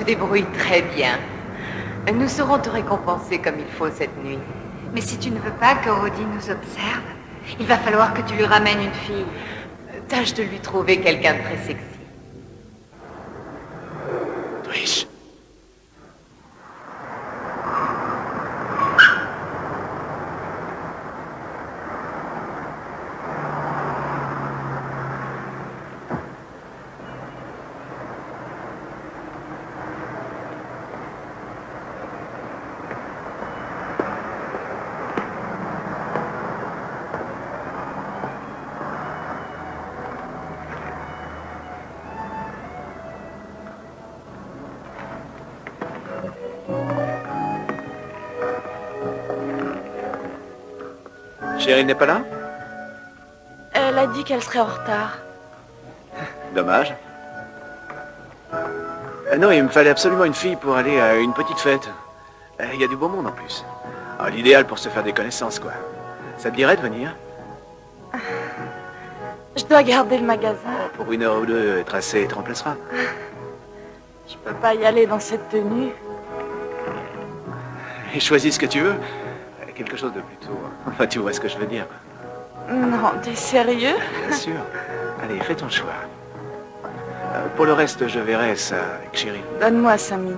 Débrouille très bien. Nous saurons te récompenser comme il faut cette nuit. Mais si tu ne veux pas que Roddy nous observe, il va falloir que tu lui ramènes une fille. Tâche de lui trouver quelqu'un de très sexy. Trish. Chérie n'est pas là? Elle a dit qu'elle serait en retard. Dommage. Non, il me fallait absolument une fille pour aller à une petite fête. Il y a du beau monde en plus. L'idéal pour se faire des connaissances, quoi. Ça te dirait de venir? Je dois garder le magasin. Pour 1 heure ou 2, Tracé te remplacera. Je peux pas y aller dans cette tenue. Et choisis ce que tu veux. Quelque chose de plutôt... Enfin, tu vois ce que je veux dire. Non, t'es sérieux? Bien sûr. Allez, fais ton choix. Pour le reste, je verrai ça avec chérie. Donne-moi 5 minutes.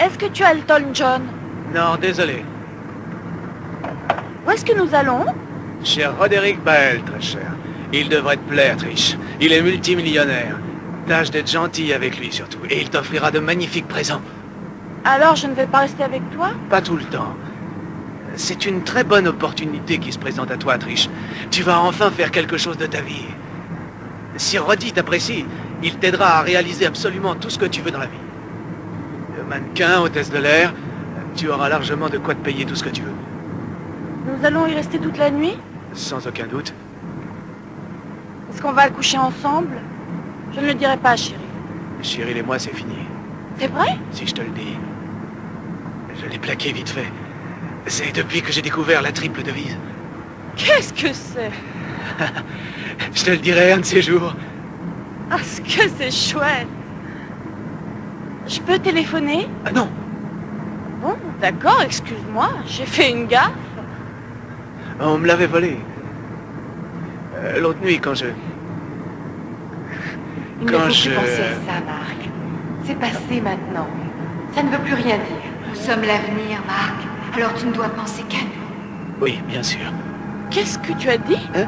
Est-ce que tu as Elton John? Non, désolé. Où est-ce que nous allons? Cher Roderick Bell, très cher. Il devrait te plaire, Trish. Il est multimillionnaire. Tâche d'être gentil avec lui, surtout. Et il t'offrira de magnifiques présents. Alors je ne vais pas rester avec toi? Pas tout le temps. C'est une très bonne opportunité qui se présente à toi, Trish. Tu vas enfin faire quelque chose de ta vie. Si Roddy t'apprécie, il t'aidera à réaliser absolument tout ce que tu veux dans la vie. Mannequin, hôtesse de l'air, tu auras largement de quoi te payer tout ce que tu veux. Nous allons y rester toute la nuit? Sans aucun doute. Est-ce qu'on va coucher ensemble? Je ne le dirai pas, chérie. Cyril et moi, c'est fini. C'est vrai? Si je te le dis. Je l'ai plaqué vite fait. C'est depuis que j'ai découvert la triple devise. Qu'est-ce que c'est? Je te le dirai un de ces jours. Ah, ce que c'est chouette. Je peux téléphoner? Ah non. Bon, d'accord, excuse-moi, j'ai fait une gaffe. On me l'avait volé. L'autre nuit, quand je... Il ne faut plus penser à ça, Marc. C'est passé maintenant. Ça ne veut plus rien dire. Nous sommes l'avenir, Marc. Alors tu ne dois penser qu'à nous. Oui, bien sûr. Qu'est-ce que tu as dit? Hein?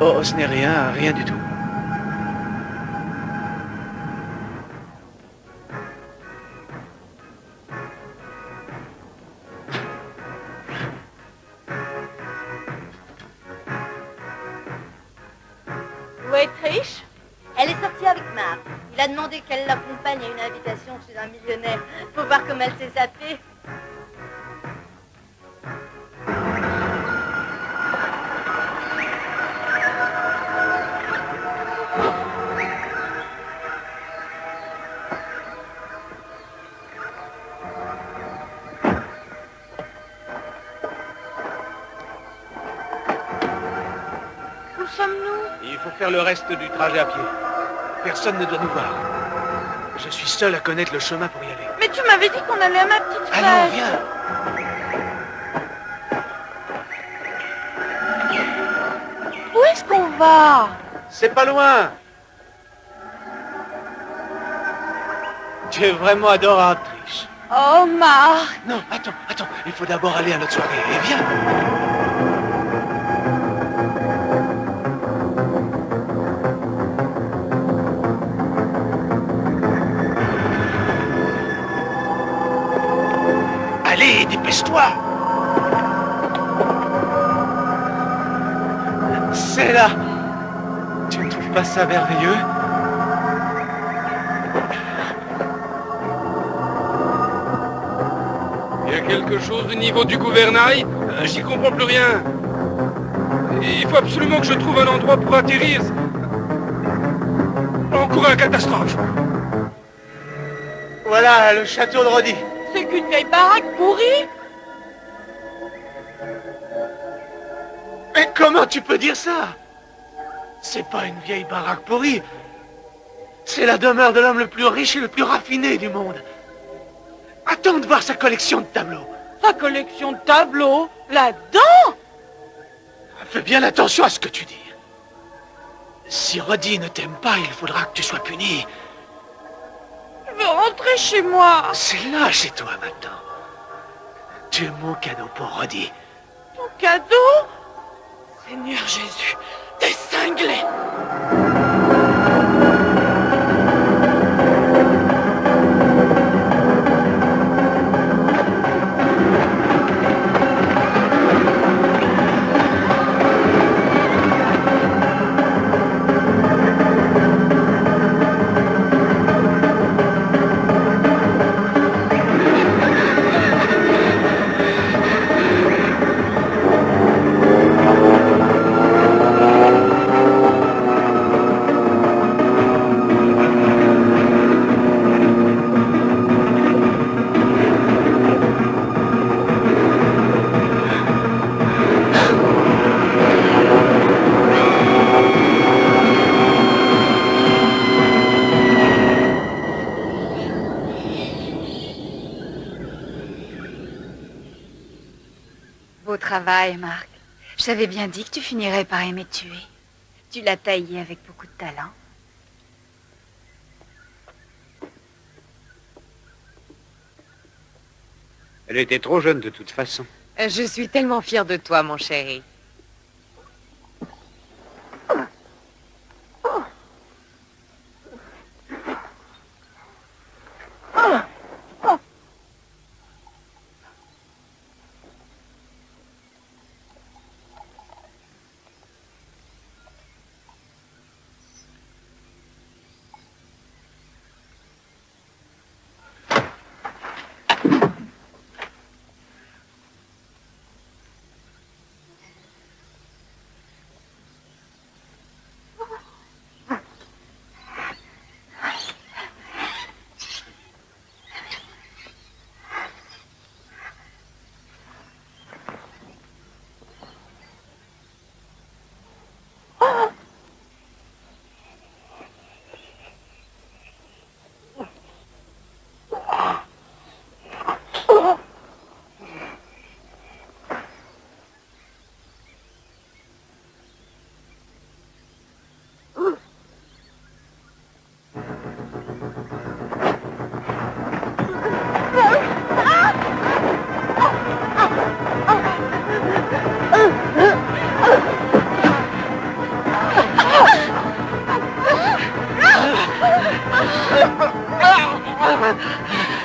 Oh, ce n'est rien, rien du tout. Où est Trish? Elle est sortie avec Marc. Il a demandé qu'elle l'accompagne à une invitation chez un millionnaire. Faut voir comme elle s'est sapée. Où sommes-nous? Il faut faire le reste du trajet à pied. Personne ne doit nous voir. Je suis seul à connaître le chemin pour y aller. Mais tu m'avais dit qu'on allait à ma petite fête. Allons, viens. Où est-ce qu'on va? C'est pas loin. Tu es vraiment adorable, Trish. Oh, Marc. Non, attends. Il faut d'abord aller à notre soirée. Et viens. Allez, dépêche-toi. C'est là. Tu ne trouves pas ça merveilleux? Il y a quelque chose au niveau du gouvernail. J'y comprends plus rien. Il faut absolument que je trouve un endroit pour atterrir. Encore une catastrophe. Voilà, le château de Roddy. C'est qu'une vieille baraque pourrie. Mais comment tu peux dire ça? C'est pas une vieille baraque pourrie. C'est la demeure de l'homme le plus riche et le plus raffiné du monde. Attends de voir sa collection de tableaux. Sa collection de tableaux? Là-dedans? Fais bien attention à ce que tu dis. Si Roddy ne t'aime pas, il faudra que tu sois puni. Je veux rentrer chez moi. C'est là chez toi maintenant. Tu es mon cadeau pour Roddy. Ton cadeau? Seigneur Jésus, t'es cinglé. Beau travail, Marc. Je t'avais bien dit que tu finirais par aimer tuer. Tu l'as taillé avec beaucoup de talent. Elle était trop jeune de toute façon. Je suis tellement fière de toi, mon chéri.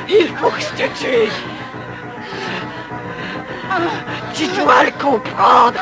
Il faut que je te tue. Tu dois le comprendre.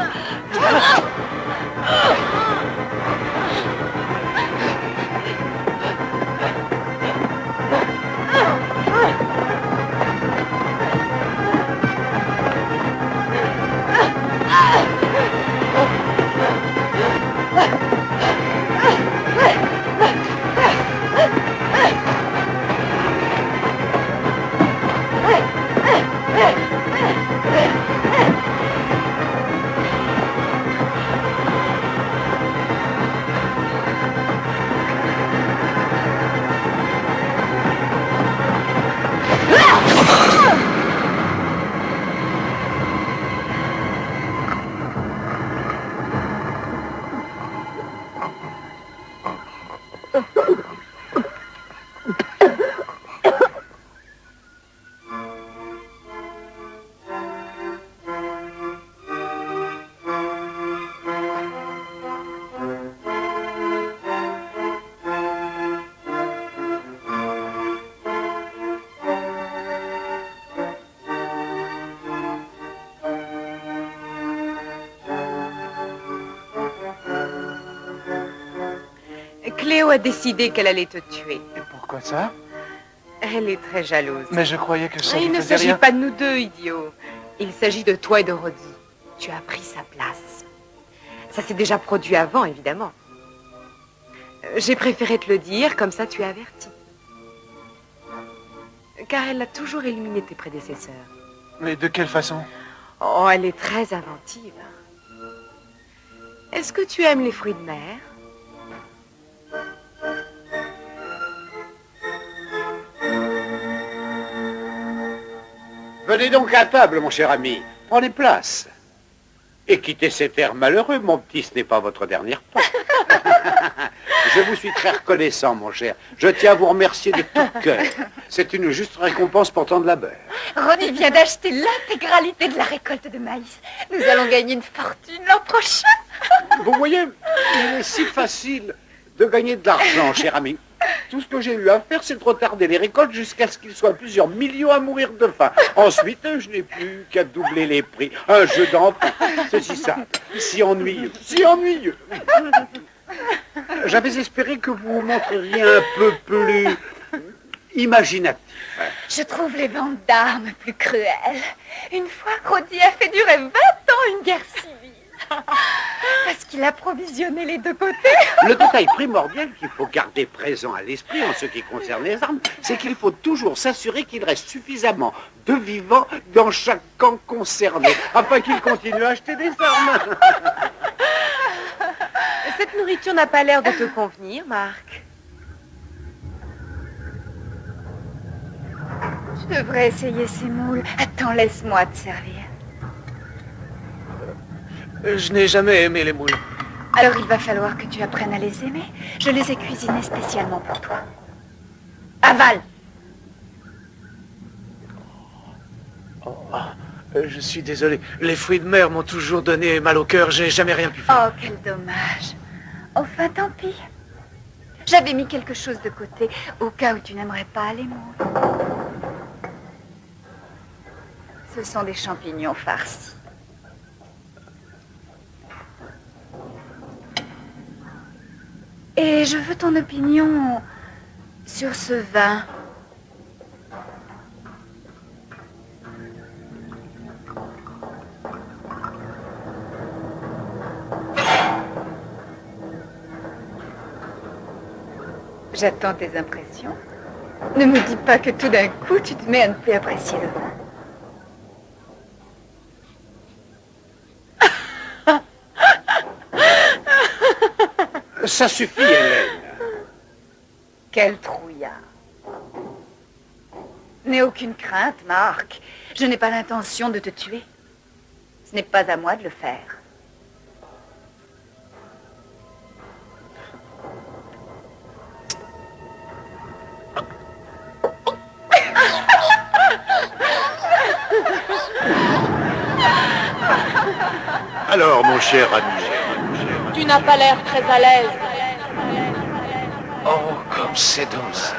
Cléo a décidé qu'elle allait te tuer. Et pourquoi ça? Elle est très jalouse. Mais je croyais que ça Il ne ne faisait s'agit rien. pas de nous deux, idiot. Il s'agit de toi et de Roddy. Tu as pris sa place. Ça s'est déjà produit avant, évidemment. J'ai préféré te le dire, comme ça tu es averti. Car elle a toujours éliminé tes prédécesseurs. Mais de quelle façon? Oh, elle est très inventive. Est-ce que tu aimes les fruits de mer? Venez donc à table, mon cher ami. Prenez place. Et quittez cet air malheureux, mon petit, ce n'est pas votre dernière fois. Je vous suis très reconnaissant, mon cher. Je tiens à vous remercier de tout cœur. C'est une juste récompense pour tant de labeur. Ronnie vient d'acheter l'intégralité de la récolte de maïs. Nous allons gagner une fortune l'an prochain. Vous voyez, il est si facile de gagner de l'argent, cher ami. Tout ce que j'ai eu à faire, c'est de retarder les récoltes jusqu'à ce qu'il soit plusieurs millions à mourir de faim. Ensuite, je n'ai plus qu'à doubler les prix. Un jeu d'enfant, c'est si simple, si ennuyeux, si ennuyeux. J'avais espéré que vous vous montreriez un peu plus imaginatif. Je trouve les ventes d'armes plus cruelles. Une fois, Roddy a fait durer 20 ans une guerre civile. Parce qu'il a provisionné les deux côtés. Le détail primordial qu'il faut garder présent à l'esprit en ce qui concerne les armes, c'est qu'il faut toujours s'assurer qu'il reste suffisamment de vivants dans chaque camp concerné, afin qu'il continue à acheter des armes. Cette nourriture n'a pas l'air de te convenir, Marc. Je devrais essayer ces moules. Attends, laisse-moi te servir. Je n'ai jamais aimé les moules. Alors il va falloir que tu apprennes à les aimer. Je les ai cuisinés spécialement pour toi. Avale! Je suis désolé. Les fruits de mer m'ont toujours donné mal au cœur. J'ai jamais rien pu faire. Oh, quel dommage. Enfin, tant pis. J'avais mis quelque chose de côté, au cas où tu n'aimerais pas les moules. Ce sont des champignons farcis. Et je veux ton opinion sur ce vin. J'attends tes impressions. Ne me dis pas que tout d'un coup, tu te mets à ne plus apprécier le vin. Ça suffit, Hélène. Quel trouillard. N'aie aucune crainte, Marc. Je n'ai pas l'intention de te tuer. Ce n'est pas à moi de le faire. Alors, mon cher ami, Tu n'as pas l'air très à l'aise. Oh, comme C'est dommage.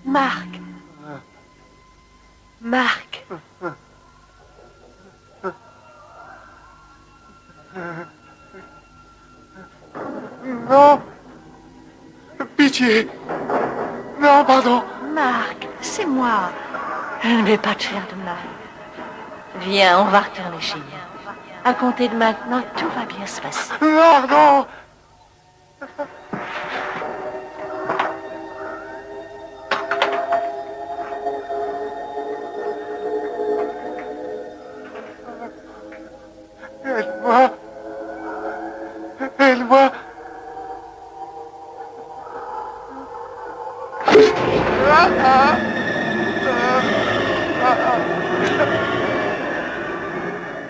Marc. Marc. Non. Pitié. Non, pardon. Marc, c'est moi. Je ne vais pas te faire de mal. Viens, on va retourner chez nous. À compter de maintenant, tout va bien se passer. Non, non. Aide-moi. Aide-moi.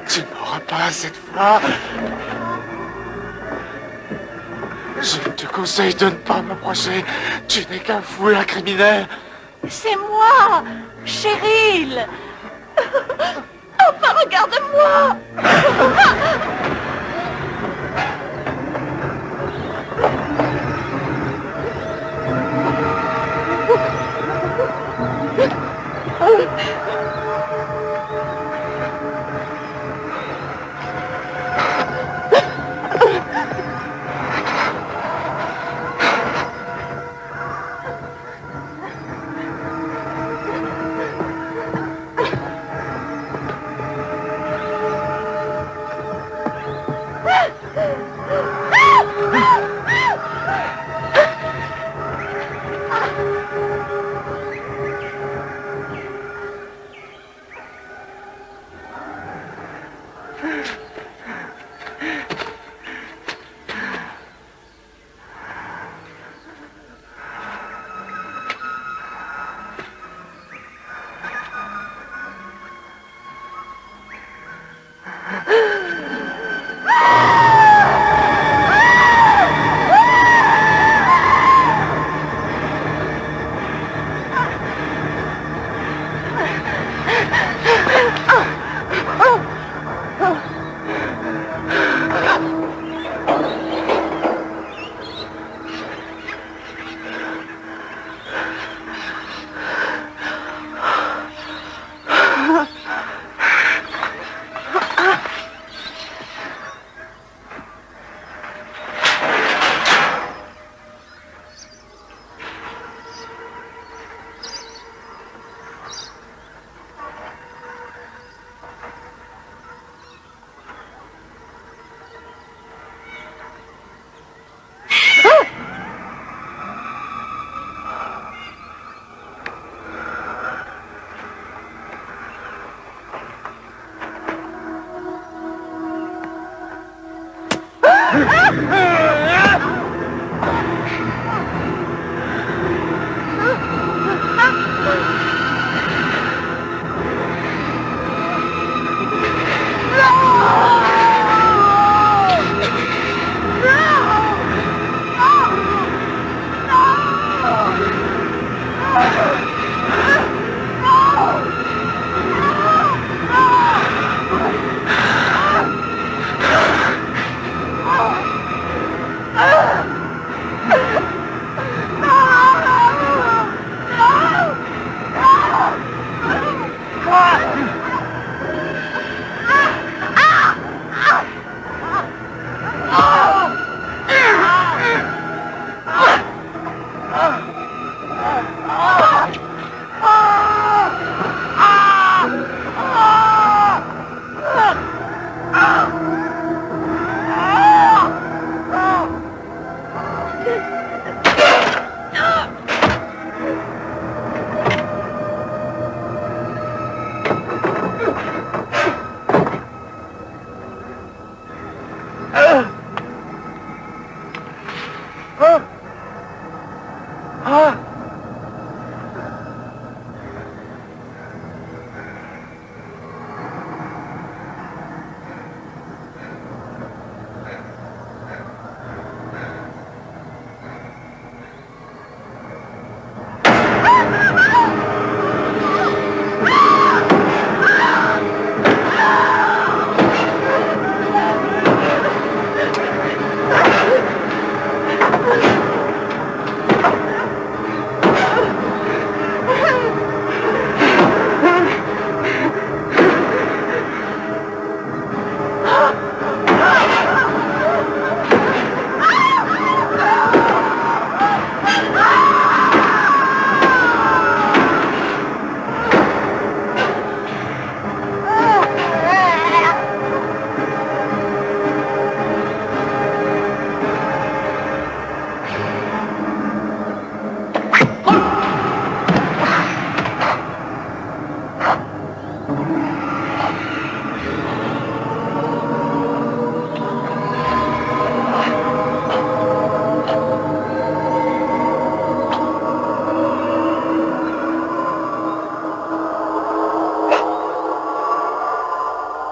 Tu n'auras pas cette fois. Je te conseille de ne pas m'approcher. Tu n'es qu'un fou et un criminel. C'est moi, Cheryl. Enfin, regarde-moi.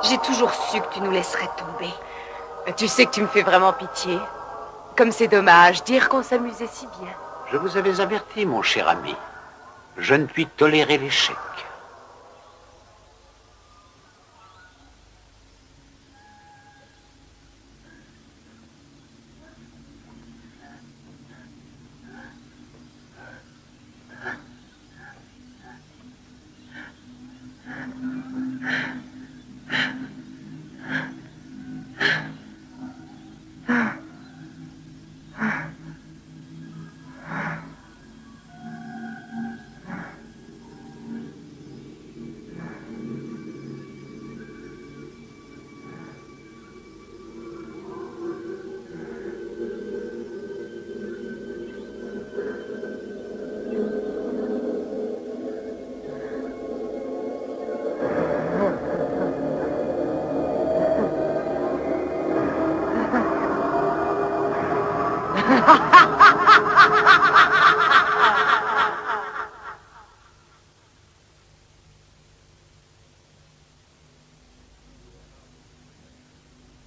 J'ai toujours su que tu nous laisserais tomber. Tu sais que tu me fais vraiment pitié. Comme c'est dommage, dire qu'on s'amusait si bien. Je vous avais averti, mon cher ami. Je ne puis tolérer l'échec.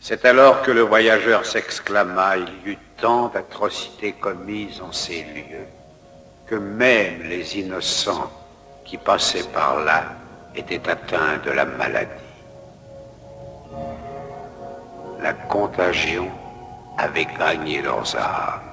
C'est alors que le voyageur s'exclama, il y eut tant d'atrocités commises en ces lieux, que même les innocents qui passaient par là étaient atteints de la maladie. La contagion avait gagné leurs âmes.